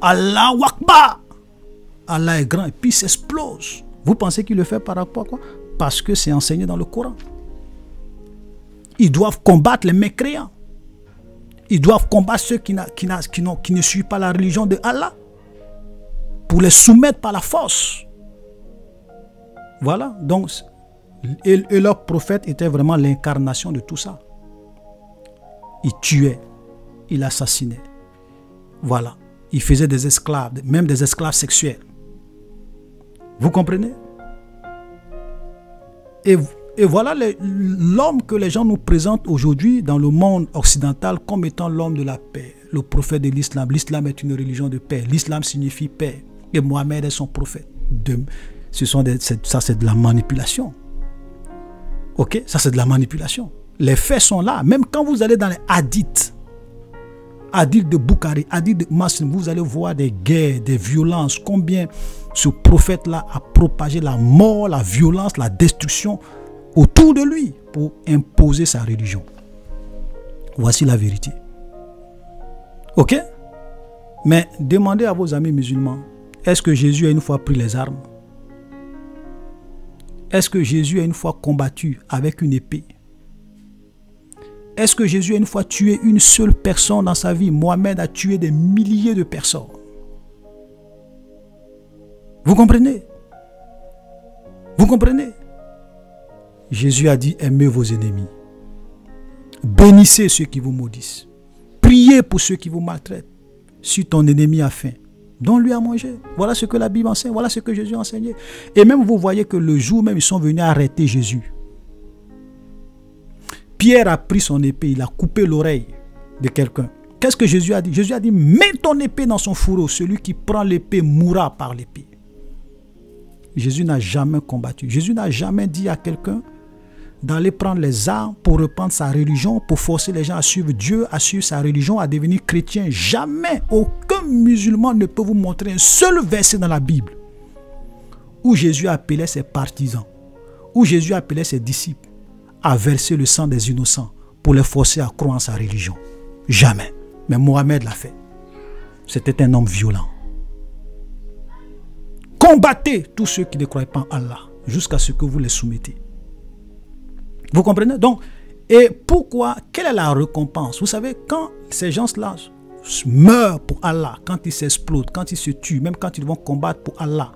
Allah Akbar. Allah est grand et puis s'explose. Vous pensez qu'il le fait par rapport à quoi? Parce que c'est enseigné dans le Coran. Ils doivent combattre les mécréants. Ils doivent combattre ceux qui ne suivent pas la religion de Allah pour les soumettre par la force. Voilà. Donc, et leur prophète était vraiment l'incarnation de tout ça. Il tuait, il assassinait. Voilà. Il faisait des esclaves, même des esclaves sexuels. Vous comprenez? Et voilà l'homme que les gens nous présentent aujourd'hui dans le monde occidental comme étant l'homme de la paix, le prophète de l'islam. L'islam est une religion de paix. L'islam signifie paix. Et Mohammed est son prophète. Ça, c'est de la manipulation. Ok? Ça, c'est de la manipulation. Les faits sont là. Même quand vous allez dans les hadiths, hadiths de Bukhari, hadiths de Muslim, vous allez voir des guerres, des violences. Combien ce prophète-là a propagé la mort, la violence, la destruction autour de lui pour imposer sa religion. Voici la vérité. Ok? Mais demandez à vos amis musulmans, est-ce que Jésus a une fois pris les armes? Est-ce que Jésus a une fois combattu avec une épée? Est-ce que Jésus a une fois tué une seule personne dans sa vie? Mohamed a tué des milliers de personnes. Vous comprenez? Vous comprenez? Jésus a dit, aimez vos ennemis. Bénissez ceux qui vous maudissent. Priez pour ceux qui vous maltraitent. Si ton ennemi a faim, donne-lui à manger. Voilà ce que la Bible enseigne. Voilà ce que Jésus a enseigné. Et même vous voyez que le jour même, ils sont venus arrêter Jésus. Pierre a pris son épée, il a coupé l'oreille de quelqu'un. Qu'est-ce que Jésus a dit? Jésus a dit, mets ton épée dans son fourreau. Celui qui prend l'épée mourra par l'épée. Jésus n'a jamais combattu. Jésus n'a jamais dit à quelqu'un d'aller prendre les armes pour reprendre sa religion, pour forcer les gens à suivre Dieu, à suivre sa religion, à devenir chrétien. Jamais, aucun musulman ne peut vous montrer un seul verset dans la Bible où Jésus appelait ses partisans, où Jésus appelait ses disciples à verser le sang des innocents pour les forcer à croire en sa religion. Jamais. Mais Mohammed l'a fait. C'était un homme violent. Combattez tous ceux qui ne croient pas en Allah jusqu'à ce que vous les soumettez. Vous comprenez? Donc, et pourquoi? Quelle est la récompense? Vous savez, quand ces gens-là meurent pour Allah, quand ils s'explosent, quand ils se tuent, même quand ils vont combattre pour Allah,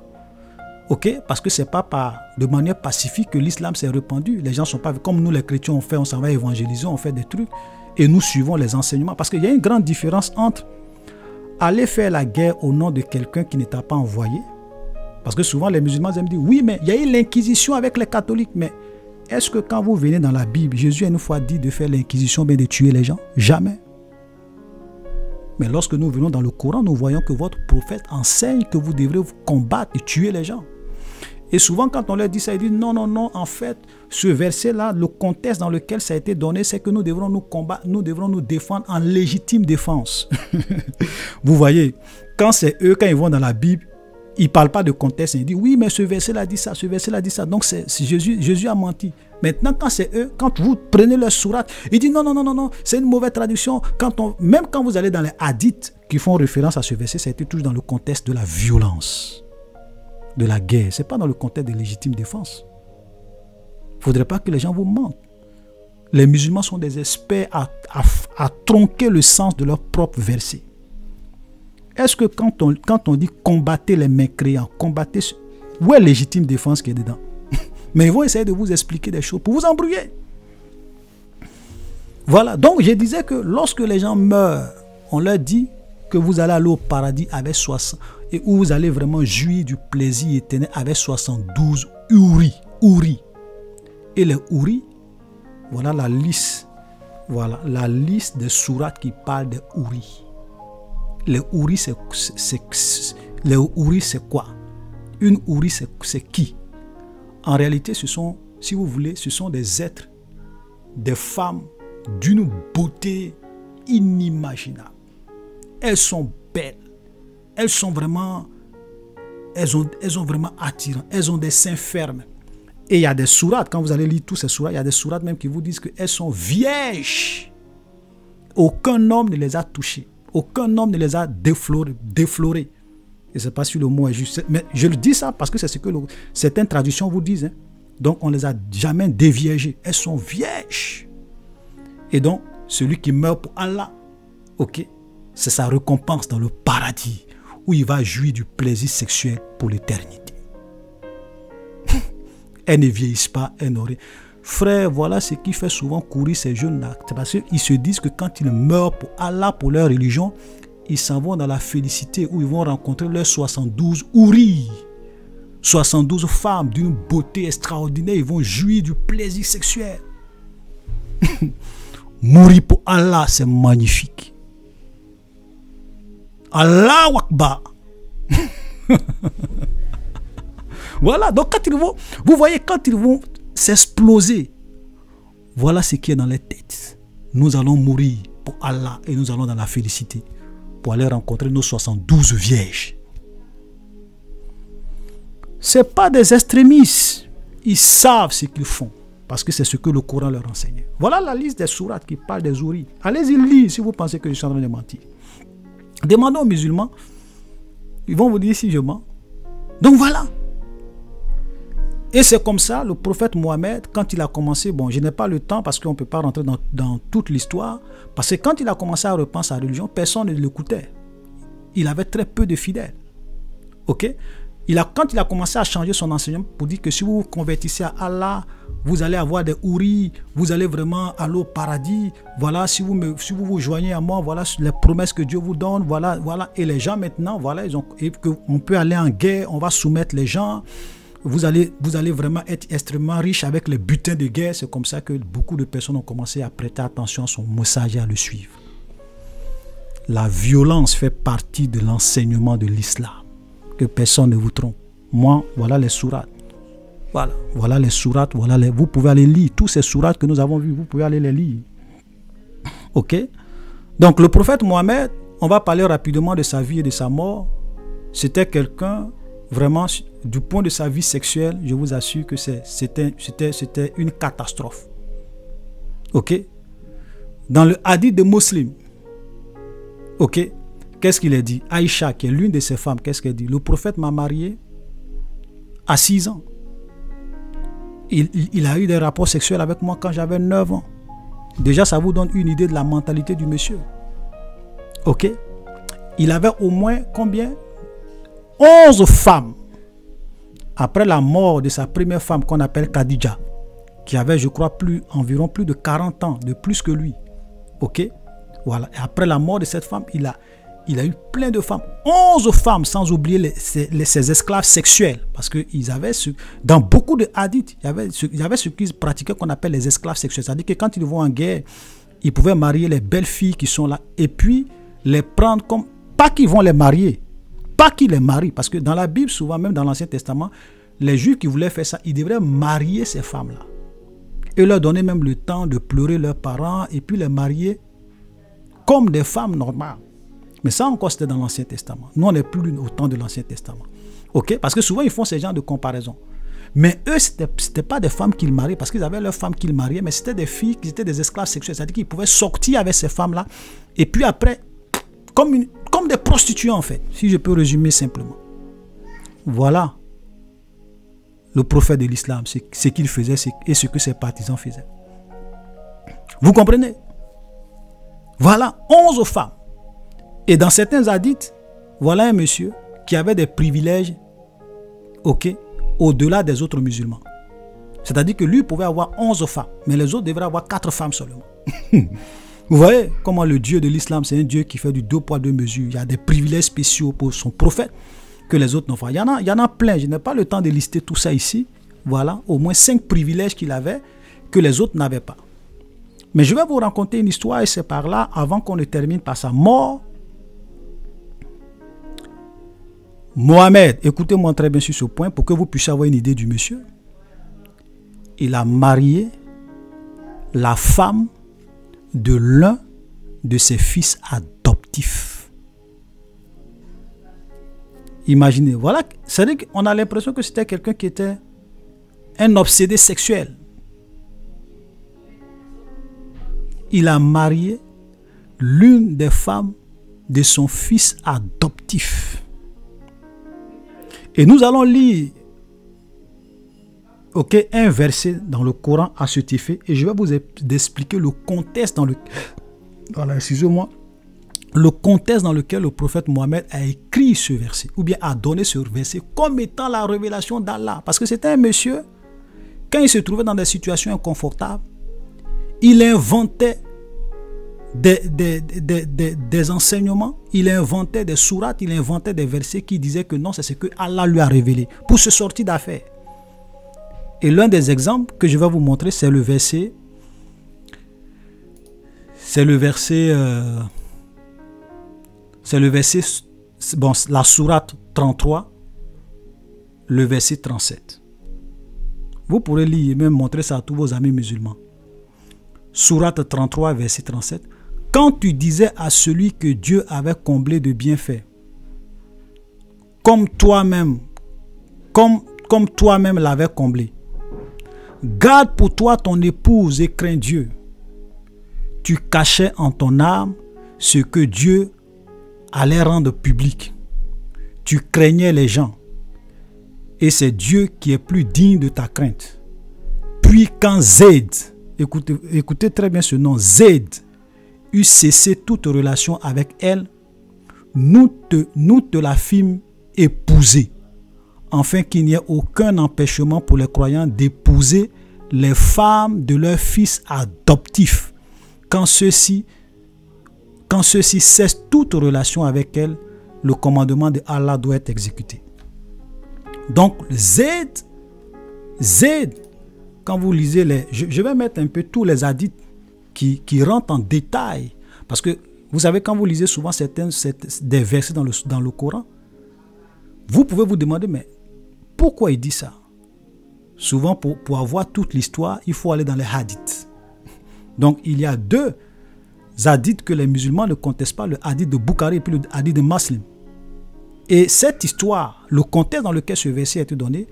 ok? Parce que ce n'est pas de manière pacifique que l'islam s'est répandu. Les gens ne sont pas comme nous les chrétiens, on s'en va évangéliser, on fait des trucs et nous suivons les enseignements. Parce qu'il y a une grande différence entre aller faire la guerre au nom de quelqu'un qui ne t'a pas envoyé. Parce que souvent les musulmans aiment dire, oui, mais il y a eu l'inquisition avec les catholiques. Mais est-ce que quand vous venez dans la Bible, Jésus a une fois dit de faire l'inquisition, bien de tuer les gens? Jamais. Mais lorsque nous venons dans le Coran, nous voyons que votre prophète enseigne que vous devrez vous combattre et tuer les gens. Et souvent, quand on leur dit ça, ils disent non, non, non, en fait, ce verset-là, le contexte dans lequel ça a été donné, c'est que nous devrons nous combattre, nous devrons nous défendre en légitime défense. Vous voyez, quand c'est eux, quand ils vont dans la Bible, ils ne parlent pas de contexte, ils disent oui, mais ce verset-là dit ça, ce verset-là dit ça. Donc, c'est Jésus a menti. Maintenant, quand c'est eux, quand vous prenez leur sourate, ils disent non, non, non, non, non, c'est une mauvaise traduction. Même quand vous allez dans les hadiths qui font référence à ce verset, ça a été toujours dans le contexte de la violence, de la guerre. Ce n'est pas dans le contexte de légitime défense. Il ne faudrait pas que les gens vous mentent. Les musulmans sont des experts à tronquer le sens de leur propre verset. Est-ce que quand on dit combattez les mécréants, combattez, où est légitime défense qui est dedans? Mais ils vont essayer de vous expliquer des choses pour vous embrouiller. Voilà, donc je disais que lorsque les gens meurent, on leur dit que vous allez aller au paradis avec 60, et où vous allez vraiment jouir du plaisir éternel avec 72 houris. Et les houris, voilà la liste. Voilà la liste des sourates qui parlent des houris. Les houris, c'est quoi? Une hourie, c'est qui? En réalité, ce sont, si vous voulez, ce sont des êtres, des femmes d'une beauté inimaginable. Elles sont belles. Elles sont vraiment, elles ont vraiment attirant. Elles ont des seins fermes. Et il y a des sourates, quand vous allez lire tous ces sourates, il y a des sourates même qui vous disent qu'elles sont vierges. Aucun homme ne les a touchées. Aucun homme ne les a déflorées. Je ne sais pas si le mot est juste. Mais je le dis ça parce que c'est ce que certaines traductions vous disent. Hein. Donc, on ne les a jamais déviergées. Elles sont vierges. Et donc, celui qui meurt pour Allah, ok, c'est sa récompense dans le paradis où il va jouir du plaisir sexuel pour l'éternité. Elles ne vieillissent pas, elles n'auraient. Frère, voilà ce qui fait souvent courir ces jeunes-là. C'est parce qu'ils se disent que quand ils meurent pour Allah, pour leur religion, ils s'en vont dans la félicité où ils vont rencontrer leurs 72 houris. 72 femmes d'une beauté extraordinaire. Ils vont jouir du plaisir sexuel. Mourir pour Allah, c'est magnifique. Allahu Akbar. Voilà, donc quand ils vont, vous voyez, quand ils vont s'exploser, voilà ce qui est dans les têtes. Nous allons mourir pour Allah et nous allons dans la félicité pour aller rencontrer nos 72 vierges. Ce n'est pas des extrémistes. Ils savent ce qu'ils font parce que c'est ce que le Coran leur enseigne. Voilà la liste des sourates qui parlent des houris. Allez-y lire si vous pensez que je suis en train de mentir. Demandez aux musulmans. Ils vont vous dire si je mens. Donc voilà. Et c'est comme ça, le prophète Mohammed, quand il a commencé, bon, je n'ai pas le temps parce qu'on ne peut pas rentrer dans toute l'histoire, parce que quand il a commencé à reprendre sa religion, personne ne l'écoutait. Il avait très peu de fidèles. Ok? Quand il a commencé à changer son enseignement pour dire que si vous vous convertissez à Allah, vous allez avoir des houris, vous allez vraiment aller au paradis, voilà, si vous vous joignez à moi, voilà les promesses que Dieu vous donne, voilà. Et les gens maintenant, voilà, on peut aller en guerre, on va soumettre les gens. Vous allez vraiment être extrêmement riche avec les butins de guerre. C'est comme ça que beaucoup de personnes ont commencé à prêter attention à son message et à le suivre. La violence fait partie de l'enseignement de l'islam. Que personne ne vous trompe. Moi, voilà les sourates. Voilà les sourates. Vous pouvez aller lire tous ces sourates que nous avons vus. Vous pouvez aller les lire. Ok? Donc le prophète Mohammed, on va parler rapidement de sa vie et de sa mort. C'était quelqu'un... Vraiment, du point de sa vie sexuelle, je vous assure que c'était une catastrophe. Ok? Dans le hadith de Muslim, ok? Qu'est-ce qu'il a dit? Aïcha, qui est l'une de ses femmes, qu'est-ce qu'elle dit? Le prophète m'a marié à 6 ans. Il a eu des rapports sexuels avec moi quand j'avais 9 ans. Déjà, ça vous donne une idée de la mentalité du monsieur. Ok? Il avait au moins combien? 11 femmes. Après la mort de sa première femme qu'on appelle Khadija, qui avait, je crois, environ plus de 40 ans, de plus que lui. Ok? Voilà. Et après la mort de cette femme, il a eu plein de femmes. 11 femmes, sans oublier ses esclaves sexuels. Parce que dans beaucoup de hadiths, il y avait ce qu'ils pratiquaient qu'on appelle les esclaves sexuels. C'est-à-dire que quand ils vont en guerre, ils pouvaient marier les belles filles qui sont là. Et puis, les prendre comme, pas qu'ils vont les marier, pas qu'ils les marient, parce que dans la Bible, souvent, même dans l'Ancien Testament, les Juifs qui voulaient faire ça, ils devraient marier ces femmes-là. Et leur donner même le temps de pleurer leurs parents et puis les marier comme des femmes normales. Mais ça encore, c'était dans l'Ancien Testament. Nous, on n'est plus au temps de l'Ancien Testament. Ok? Parce que souvent, ils font ce genre de comparaison. Mais eux, ce n'était pas des femmes qu'ils mariaient, parce qu'ils avaient leurs femmes qu'ils mariaient, mais c'était des filles qui étaient des esclaves sexuels. C'est-à-dire qu'ils pouvaient sortir avec ces femmes-là, et puis après, comme des prostituées en fait, si je peux résumer simplement. Voilà le prophète de l'islam, ce qu'il faisait et ce que ses partisans faisaient. Vous comprenez? Voilà 11 femmes. Et dans certains hadiths, voilà un monsieur qui avait des privilèges, ok, au-delà des autres musulmans. C'est-à-dire que lui pouvait avoir 11 femmes, mais les autres devraient avoir 4 femmes seulement. Vous voyez comment le Dieu de l'islam, c'est un Dieu qui fait du 2 poids 2 mesures. Il y a des privilèges spéciaux pour son prophète que les autres n'ont pas. Il y en a plein. Je n'ai pas le temps de lister tout ça ici. Voilà, au moins 5 privilèges qu'il avait que les autres n'avaient pas. Mais je vais vous raconter une histoire et c'est par là, avant qu'on ne termine par sa mort. Mohamed, écoutez-moi très bien sur ce point pour que vous puissiez avoir une idée du monsieur. Il a marié la femme de l'un de ses fils adoptifs. Imaginez, voilà, c'est-à-dire qu'on a l'impression que c'était quelqu'un qui était un obsédé sexuel. Il a marié l'une des femmes de son fils adoptif. Et nous allons lire un verset dans le Coran à cet effet et je vais vous expliquer le contexte dans le contexte dans lequel le prophète Mohammed a écrit ce verset ou bien a donné ce verset comme étant la révélation d'Allah. Parce que c'était un monsieur, quand il se trouvait dans des situations inconfortables, il inventait des enseignements, il inventait des sourates, il inventait des versets qui disaient que non, c'est ce que Allah lui a révélé pour se sortir d'affaire. Et l'un des exemples que je vais vous montrer, c'est le verset, la sourate 33, le verset 37. Vous pourrez lire et même montrer ça à tous vos amis musulmans. Sourate 33, verset 37. Quand tu disais à celui que Dieu avait comblé de bienfaits, comme toi-même l'avais comblé, garde pour toi ton épouse et crains Dieu. Tu cachais en ton âme ce que Dieu allait rendre public. Tu craignais les gens. Et c'est Dieu qui est plus digne de ta crainte. Puis quand Zayd, écoutez très bien ce nom, Zayd, eut cessé toute relation avec elle, nous te la fîmes épouser, afin qu'il n'y ait aucun empêchement pour les croyants d'épouser les femmes de leurs fils adoptifs. Quand ceux-ci cessent toute relation avec elles, le commandement de Allah doit être exécuté. Donc, Zayd, quand vous lisez je vais mettre un peu tous les hadiths qui rentrent en détail. Parce que, vous savez, quand vous lisez souvent des versets dans le Coran, vous pouvez vous demander, mais pourquoi il dit ça? Souvent, pour avoir toute l'histoire, il faut aller dans les hadiths. Donc, il y a 2 hadiths que les musulmans ne contestent pas, le hadith de Bukhari et puis le hadith de Muslim. Et cette histoire, le contexte dans lequel ce verset a été donné,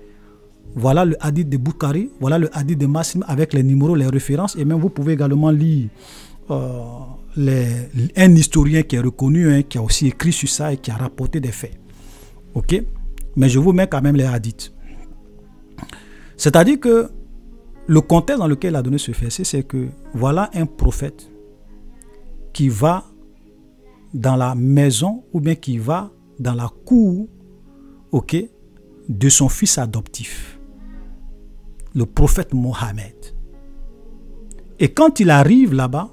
voilà le hadith de Bukhari, voilà le hadith de Muslim avec les numéros, les références, et même vous pouvez également lire un historien qui est reconnu, qui a aussi écrit sur ça et qui a rapporté des faits. Ok? Mais je vous mets quand même les hadiths. C'est-à-dire que le contexte dans lequel il a donné ce verset, c'est que voilà un prophète qui va dans la maison ou bien qui va dans la cour, ok, de son fils adoptif, le prophète Mohammed. Et quand il arrive là-bas,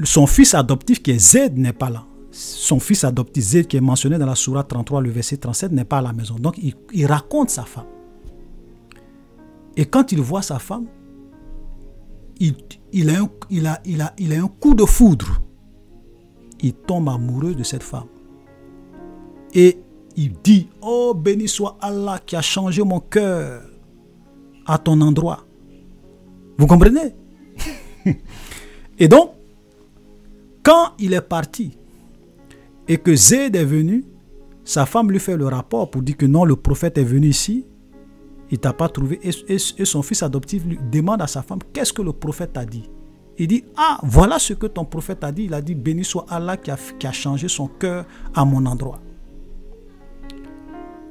son fils adoptif qui est Zayd n'est pas là. Son fils adoptif Zayd qui est mentionné dans la sourate 33, le verset 37, n'est pas à la maison. Donc il raconte sa femme. Et quand il voit sa femme, il a un coup de foudre. Il tombe amoureux de cette femme. Et il dit, oh béni soit Allah qui a changé mon cœur à ton endroit. Vous comprenez? Et donc, quand il est parti et que Zayd est venu, sa femme lui fait le rapport pour dire que non, le prophète est venu ici, il t'a pas trouvé. Et son fils adoptif lui demande à sa femme, qu'est-ce que le prophète a dit? Il dit, ah, voilà ce que ton prophète a dit. Il a dit, béni soit Allah qui a changé son cœur à mon endroit.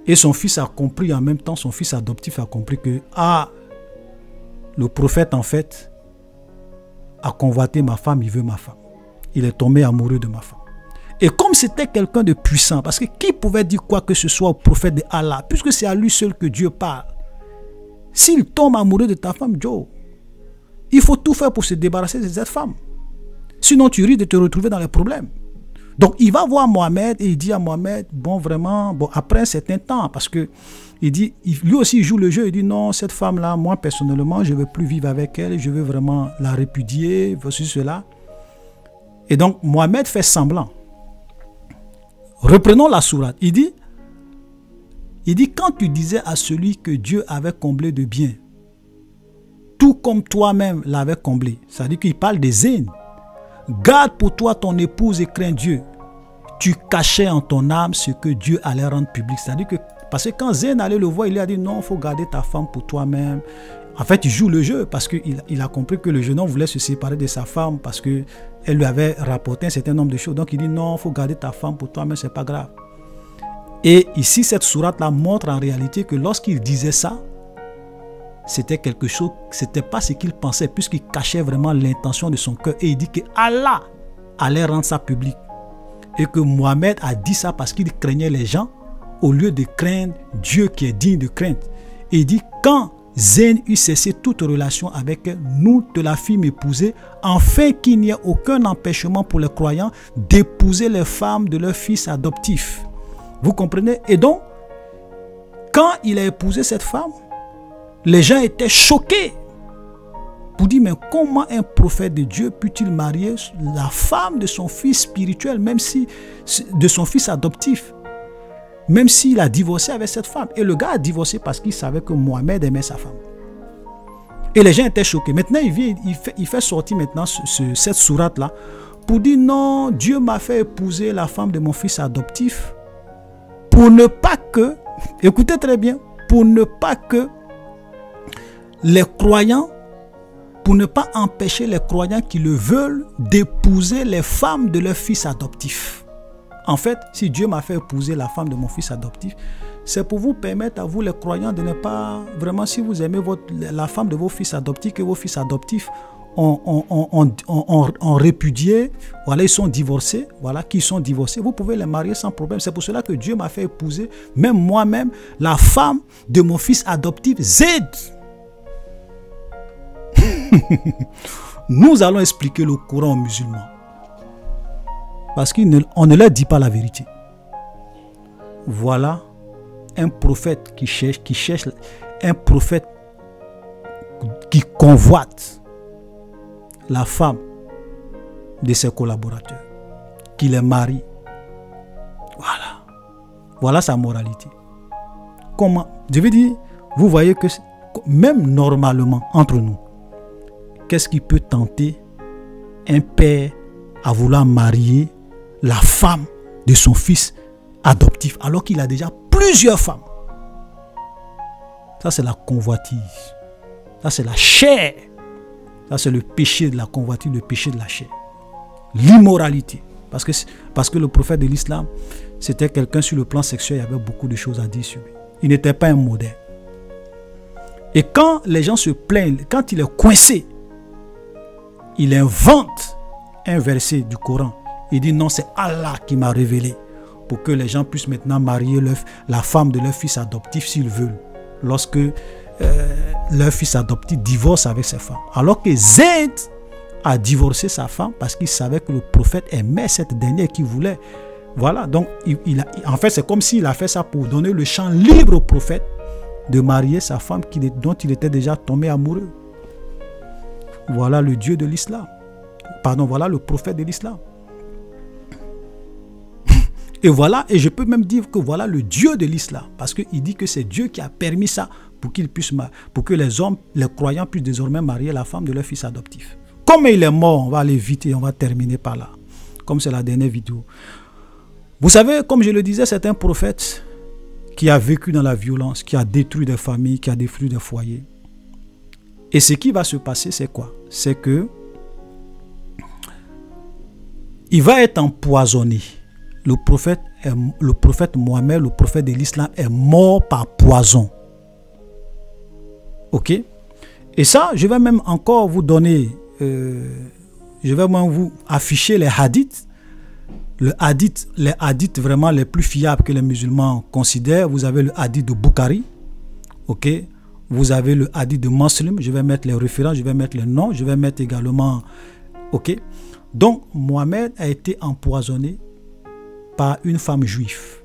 Et son fils a compris, en même temps, son fils adoptif a compris que, ah, le prophète, en fait, a convoité ma femme, il veut ma femme. Il est tombé amoureux de ma femme. Et comme c'était quelqu'un de puissant, parce que qui pouvait dire quoi que ce soit au prophète de Allah, puisque c'est à lui seul que Dieu parle. S'il tombe amoureux de ta femme, Joe, il faut tout faire pour se débarrasser de cette femme. Sinon, tu risques de te retrouver dans les problèmes. Donc, il va voir Mohamed et il dit à Mohamed, bon, vraiment, bon, après un certain temps, parce que il dit, lui aussi, il joue le jeu, il dit, non, cette femme-là, moi, personnellement, je ne veux plus vivre avec elle, je veux vraiment la répudier, voici cela. Et donc, Mohamed fait semblant. Reprenons la sourate. Il dit, quand tu disais à celui que Dieu avait comblé de bien, tout comme toi-même l'avais comblé, c'est-à-dire qu'il parle des Zayn. Garde pour toi ton épouse et crains Dieu. Tu cachais en ton âme ce que Dieu allait rendre public. C'est-à-dire que, parce que quand Zayn allait le voir, il lui a dit non, il faut garder ta femme pour toi-même. En fait, il joue le jeu parce qu'il a compris que le jeune homme voulait se séparer de sa femme parce qu'elle lui avait rapporté un certain nombre de choses. Donc il dit non, il faut garder ta femme pour toi-même, c'est pas grave. Et ici, cette sourate-là montre en réalité que lorsqu'il disait ça, c'était quelque chose, c'était pas ce qu'il pensait, puisqu'il cachait vraiment l'intention de son cœur. Et il dit que Allah allait rendre ça public. Et que Mohamed a dit ça parce qu'il craignait les gens, au lieu de craindre Dieu qui est digne de crainte. Et il dit, quand Zayn eut cessé toute relation avec elle, nous te la fîmes épouser, afin qu'il n'y ait aucun empêchement pour les croyants d'épouser les femmes de leurs fils adoptifs. Vous comprenez? Et donc, quand il a épousé cette femme, les gens étaient choqués pour dire, mais comment un prophète de Dieu peut-il marier la femme de son fils spirituel, même si de son fils adoptif, même s'il a divorcé avec cette femme. Et le gars a divorcé parce qu'il savait que Mohamed aimait sa femme. Et les gens étaient choqués. Maintenant, il fait sortir maintenant cette sourate-là pour dire, non, Dieu m'a fait épouser la femme de mon fils adoptif pour ne pas que, écoutez très bien, pour ne pas que les croyants, pour ne pas empêcher les croyants qui le veulent d'épouser les femmes de leurs fils adoptifs. En fait, si Dieu m'a fait épouser la femme de mon fils adoptif, c'est pour vous permettre à vous les croyants de ne pas, vraiment si vous aimez la femme de vos fils adoptifs, que vos fils adoptifs ont répudié, voilà, ils sont divorcés, voilà, qu'ils sont divorcés, vous pouvez les marier sans problème. C'est pour cela que Dieu m'a fait épouser, même moi-même, la femme de mon fils adoptif, Zayd. Nous allons expliquer le Coran aux musulmans. Parce qu'on ne leur dit pas la vérité. Voilà un prophète qui cherche, un prophète qui convoite la femme de ses collaborateurs, qui les marie. Voilà. Voilà sa moralité. Comment? Je veux dire, vous voyez que même normalement, entre nous, qu'est-ce qui peut tenter un père à vouloir marier la femme de son fils adoptif alors qu'il a déjà plusieurs femmes? Ça, c'est la convoitise. Ça, c'est la chair. Ça, c'est le péché de la convoitise, le péché de la chair. L'immoralité. Parce que le prophète de l'islam, c'était quelqu'un sur le plan sexuel, il y avait beaucoup de choses à dire sur lui. Il n'était pas un modèle. Et quand les gens se plaignent, quand il est coincé, il invente un verset du Coran. Il dit non, c'est Allah qui m'a révélé pour que les gens puissent maintenant marier la femme de leur fils adoptif s'ils veulent. Lorsque leur fils adoptif divorce avec sa femme. Alors que Zayd a divorcé sa femme parce qu'il savait que le prophète aimait cette dernière qu'il voulait. Voilà, donc en fait c'est comme s'il a fait ça pour donner le champ libre au prophète de marier sa femme dont il était déjà tombé amoureux. voilà le Dieu de l'islam. Pardon, voilà le prophète de l'islam. Et voilà, et je peux même dire que voilà le Dieu de l'islam, parce qu'il dit que c'est Dieu qui a permis ça pour qu'il puisse, pour que les hommes, les croyants puissent désormais marier la femme de leur fils adoptif. Comme il est mort, on va aller vite et on va terminer par là, comme c'est la dernière vidéo. Vous savez, comme je le disais, c'est un prophète qui a vécu dans la violence, qui a détruit des familles, qui a détruit des foyers. Et ce qui va se passer, c'est quoi? C'est que il va être empoisonné. Le prophète Mohammed, le prophète de l'islam, est mort par poison. Ok? Et ça, je vais même encore vous donner, je vais même vous afficher les hadiths. Les hadiths vraiment les plus fiables que les musulmans considèrent. Vous avez le hadith de Bukhari. Ok? Vous avez le hadith de Muslim. Je vais mettre les références, je vais mettre les noms, je vais mettre également. Ok? Donc, Mohammed a été empoisonné par une femme juive.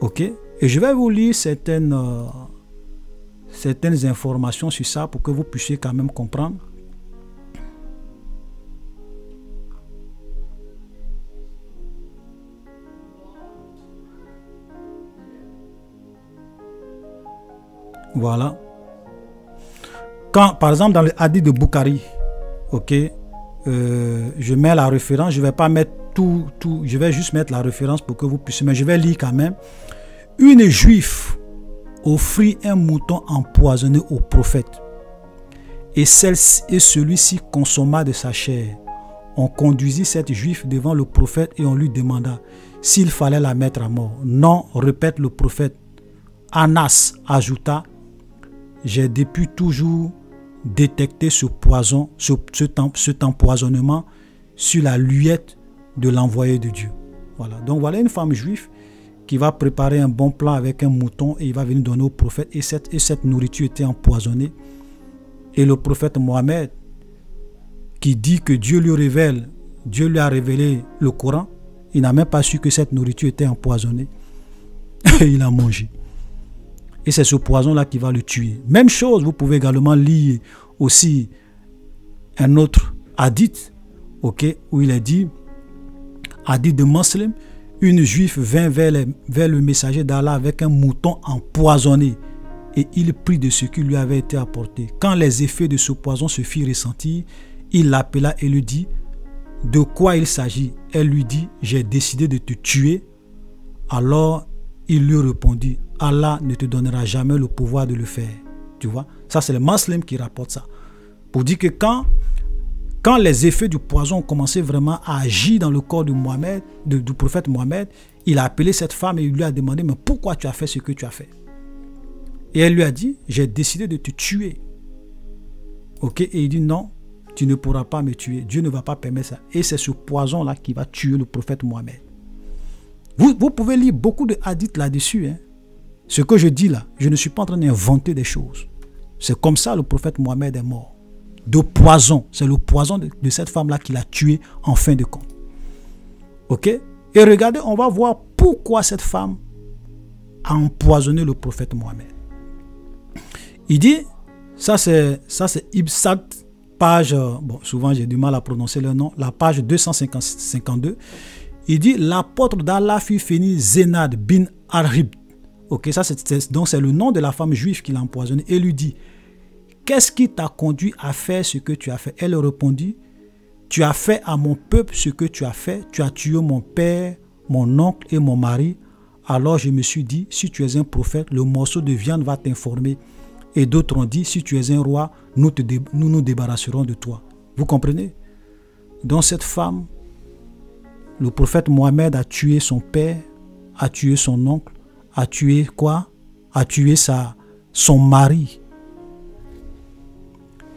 Ok? Et je vais vous lire certaines informations sur ça pour que vous puissiez quand même comprendre. Voilà. Quand, par exemple, dans le hadith de Bukhari, ok, je mets la référence, je ne vais pas mettre tout, je vais juste mettre la référence pour que vous puissiez, mais je vais lire quand même. Une juive offrit un mouton empoisonné au prophète, et celui-ci consomma de sa chair. On conduisit cette juive devant le prophète et on lui demanda s'il fallait la mettre à mort. Non, répète le prophète. Anas ajouta, j'ai depuis toujours détecté ce poison, cet empoisonnement sur la luette de l'envoyé de Dieu. Voilà. Donc voilà une femme juive qui va préparer un bon plat avec un mouton et il va venir donner au prophète, et cette nourriture était empoisonnée. Et le prophète Mohammed, qui dit que Dieu lui a révélé le Coran, il n'a même pas su que cette nourriture était empoisonnée. Il a mangé. Et c'est ce poison-là qui va le tuer. Même chose, vous pouvez également lire aussi un autre hadith, ok, où il est dit, hadith de Muslim, une juive vint vers le messager d'Allah avec un mouton empoisonné et il prit de ce qui lui avait été apporté. Quand les effets de ce poison se firent ressentir, il l'appela et lui dit, de quoi il s'agit? Elle lui dit, j'ai décidé de te tuer. Alors il lui répondit, Allah ne te donnera jamais le pouvoir de le faire. Tu vois, ça c'est le Muslim qui rapporte ça. Pour dire que quand les effets du poison ont commencé vraiment à agir dans le corps de Mohammed, du prophète Mohammed, il a appelé cette femme et il lui a demandé, mais pourquoi tu as fait ce que tu as fait? Et elle lui a dit, j'ai décidé de te tuer. Ok, et il dit, non, tu ne pourras pas me tuer. Dieu ne va pas permettre ça. Et c'est ce poison-là qui va tuer le prophète Mohammed. Vous pouvez lire beaucoup de hadiths là-dessus. Hein. Ce que je dis là, je ne suis pas en train d'inventer des choses. C'est comme ça le prophète Mohammed est mort. De poison. C'est le poison de cette femme-là qui l'a tué en fin de compte. Ok? Et regardez, on va voir pourquoi cette femme a empoisonné le prophète Mohammed. Il dit, ça c'est Ibsat, page, bon, souvent j'ai du mal à prononcer le nom, la page 252. Il dit, l'apôtre d'Allah fut Féni Zénad bin Arhib. Ok, ça donc c'est le nom de la femme juive qui l'a empoisonné. Et lui dit, qu'est-ce qui t'a conduit à faire ce que tu as fait? Elle répondit, tu as fait à mon peuple ce que tu as fait. Tu as tué mon père, mon oncle et mon mari. Alors je me suis dit, si tu es un prophète, le morceau de viande va t'informer. Et d'autres ont dit, si tu es un roi, nous nous débarrasserons de toi. Vous comprenez? Donc cette femme, le prophète Mohammed a tué son père, a tué son oncle, a tué quoi? A tué son mari.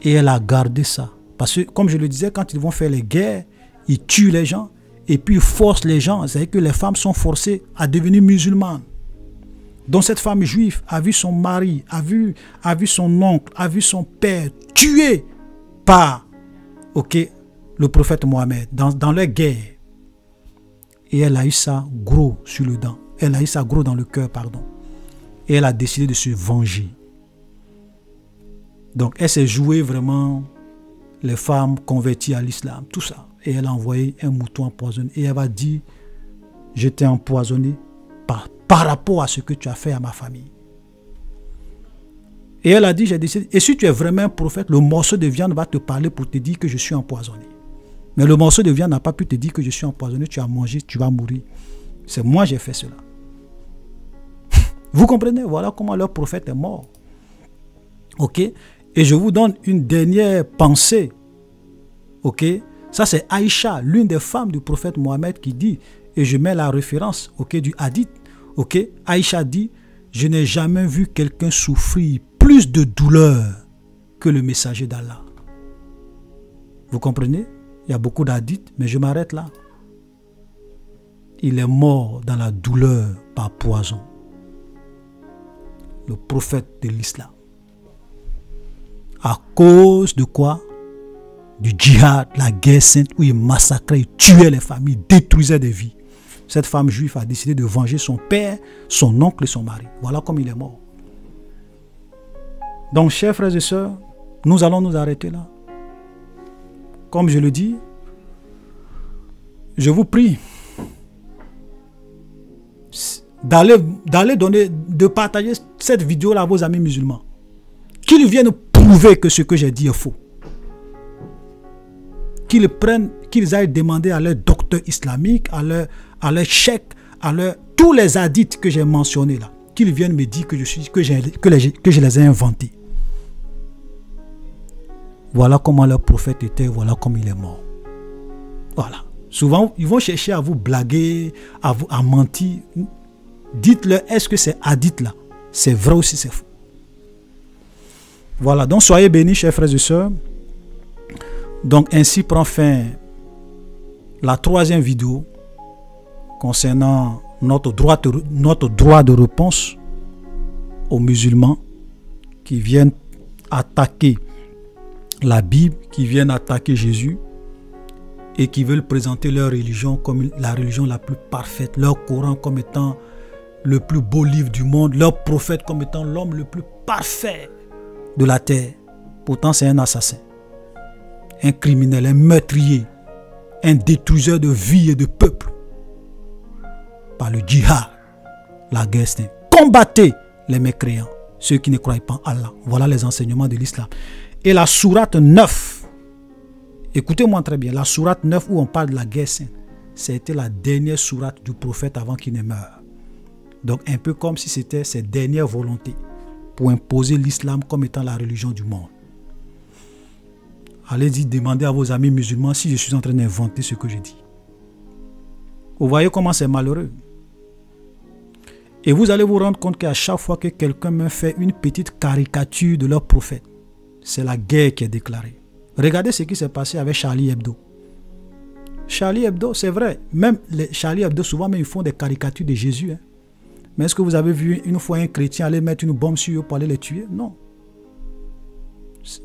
Et elle a gardé ça. Parce que, comme je le disais, quand ils vont faire les guerres, ils tuent les gens et puis ils forcent les gens. C'est-à-dire que les femmes sont forcées à devenir musulmanes. Donc cette femme juive a vu son mari, a vu son oncle, a vu son père tué par le prophète Mohammed dans leur guerre. Et elle a eu ça gros sur le dent. Elle a eu ça gros dans le cœur, pardon. Et elle a décidé de se venger. Donc, elle s'est jouée vraiment les femmes converties à l'islam, tout ça. Et elle a envoyé un mouton empoisonné. Et elle va dire, je t'ai empoisonné par rapport à ce que tu as fait à ma famille. Et elle a dit, j'ai décidé, et si tu es vraiment un prophète, le morceau de viande va te parler pour te dire que je suis empoisonné. Mais le morceau de viande n'a pas pu te dire que je suis empoisonné, tu as mangé, tu vas mourir. C'est moi qui ai fait cela. Vous comprenez? Voilà comment leur prophète est mort. Ok? Et je vous donne une dernière pensée. Ok? Ça c'est Aïcha, l'une des femmes du prophète Mohammed qui dit, et je mets la référence, ok, du hadith. Ok? Aïcha dit, je n'ai jamais vu quelqu'un souffrir plus de douleur que le messager d'Allah. Vous comprenez? Il y a beaucoup d'hadiths, mais je m'arrête là. Il est mort dans la douleur par poison. Le prophète de l'islam. À cause de quoi? Du djihad, la guerre sainte, où il massacrait, il tuait les familles, détruisait des vies. Cette femme juive a décidé de venger son père, son oncle et son mari. Voilà comme il est mort. Donc, chers frères et sœurs, nous allons nous arrêter là. Comme je le dis, je vous prie de partager cette vidéo-là à vos amis musulmans. Qu'ils viennent prouver que ce que j'ai dit est faux. Qu'ils aillent demander à leur docteur islamique, à leur cheikh, tous les hadiths que j'ai mentionnés là, qu'ils viennent me dire que je les ai inventés. Voilà comment leur prophète était, voilà comme il est mort. Voilà. Souvent, ils vont chercher à vous blaguer, à mentir. Dites-leur, est-ce que ces hadiths-là, c'est vrai ou si c'est faux? Voilà, donc soyez bénis, chers frères et sœurs. Donc ainsi prend fin la 3e vidéo concernant notre droit de réponse aux musulmans qui viennent attaquer la Bible, qui viennent attaquer Jésus et qui veulent présenter leur religion comme la religion la plus parfaite, leur Coran comme étant le plus beau livre du monde, leur prophète comme étant l'homme le plus parfait de la terre. Pourtant c'est un assassin, un criminel, un meurtrier, un détruiseur de vie et de peuple. Par le djihad, la guerre sainte. Combattez les mécréants, ceux qui ne croient pas en Allah. Voilà les enseignements de l'islam. Et la sourate 9, écoutez-moi très bien, la sourate 9 où on parle de la guerre sainte, c'était la dernière sourate du prophète avant qu'il ne meure. Donc un peu comme si c'était ses dernières volontés pour imposer l'islam comme étant la religion du monde. Allez-y demander à vos amis musulmans si je suis en train d'inventer ce que je dis. Vous voyez comment c'est malheureux. Et vous allez vous rendre compte qu'à chaque fois que quelqu'un me fait une petite caricature de leur prophète, c'est la guerre qui est déclarée. Regardez ce qui s'est passé avec Charlie Hebdo. Charlie Hebdo, c'est vrai, même les Charlie Hebdo, souvent même, ils font des caricatures de Jésus. Hein. Mais est-ce que vous avez vu une fois un chrétien aller mettre une bombe sur eux pour aller les tuer? Non.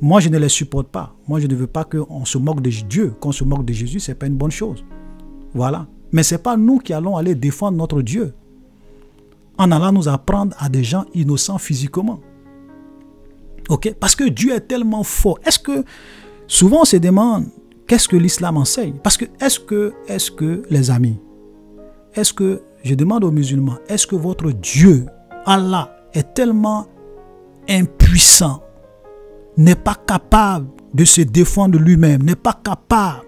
Moi, je ne les supporte pas. Moi, je ne veux pas qu'on se moque de Dieu. Qu'on se moque de Jésus, ce n'est pas une bonne chose. Voilà. Mais ce n'est pas nous qui allons aller défendre notre Dieu en allant nous apprendre à des gens innocents physiquement. Ok? Parce que Dieu est tellement fort. Est-ce que, souvent on se demande, qu'est-ce que l'islam enseigne? Parce que, est-ce que, les amis, est-ce que, je demande aux musulmans, est-ce que votre Dieu, Allah, est tellement impuissant, n'est pas capable de se défendre lui-même, n'est pas capable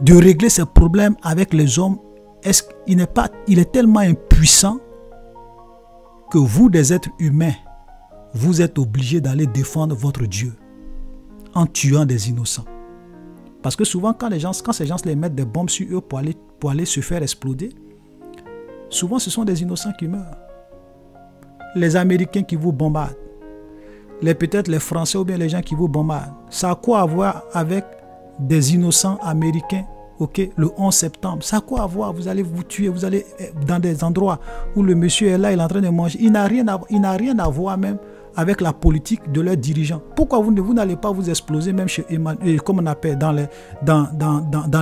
de régler ses problèmes avec les hommes? Est-ce qu'il n'est pas, il est tellement impuissant que vous, des êtres humains, vous êtes obligés d'aller défendre votre Dieu en tuant des innocents? Parce que souvent, quand ces gens les mettent des bombes sur eux pour aller se faire exploser, souvent ce sont des innocents qui meurent. Les Américains qui vous bombardent, peut-être les Français ou bien les gens qui vous bombardent, ça a quoi à voir avec des innocents américains? Ok, le 11 septembre, ça a quoi à voir? Vous allez vous tuer, vous allez dans des endroits où le monsieur est là, il est en train de manger. Il n'a rien à voir même avec la politique de leurs dirigeants. Pourquoi vous n'allez pas vous exploser même chez Emmanuel, comme on appelle dans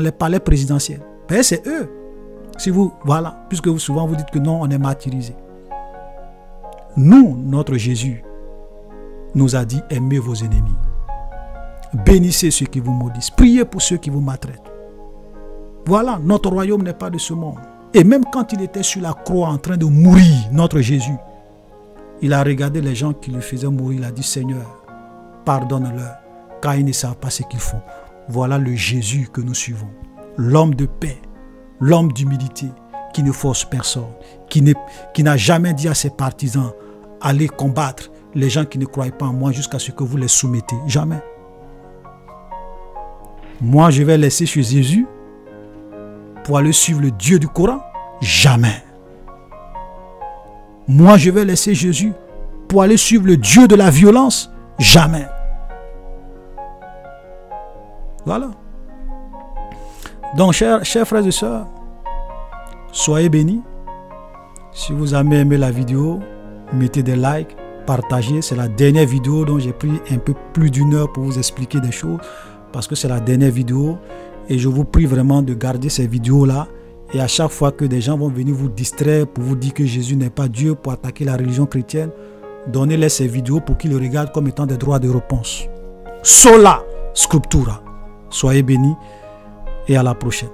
les palais présidentiels? Ben, c'est eux. Si vous, voilà, puisque souvent vous dites que non, on est martyrisé. Nous, notre Jésus, nous a dit aimez vos ennemis. Bénissez ceux qui vous maudissent. Priez pour ceux qui vous maltraitent. Voilà, notre royaume n'est pas de ce monde. Et même quand il était sur la croix en train de mourir, notre Jésus, il a regardé les gens qui le faisaient mourir. Il a dit Seigneur, pardonne-leur, car ils ne savent pas ce qu'ils font. Voilà le Jésus que nous suivons. L'homme de paix, l'homme d'humilité, qui ne force personne, qui n'a jamais dit à ses partisans, allez combattre les gens qui ne croient pas en moi jusqu'à ce que vous les soumettez. Jamais. Moi, je vais laisser chez Jésus pour aller suivre le Dieu du Coran? Jamais. Moi, je vais laisser Jésus pour aller suivre le Dieu de la violence? Jamais. Voilà. Donc, chers frères et sœurs, soyez bénis. Si vous avez aimé la vidéo, mettez des likes, partagez. C'est la dernière vidéo dont j'ai pris un peu plus d'une heure pour vous expliquer des choses, parce que c'est la dernière vidéo. Et je vous prie vraiment de garder ces vidéos-là. Et à chaque fois que des gens vont venir vous distraire pour vous dire que Jésus n'est pas Dieu, pour attaquer la religion chrétienne, donnez-les ces vidéos pour qu'ils le regardent comme étant des droits de réponse. Sola Scriptura. Soyez bénis et à la prochaine.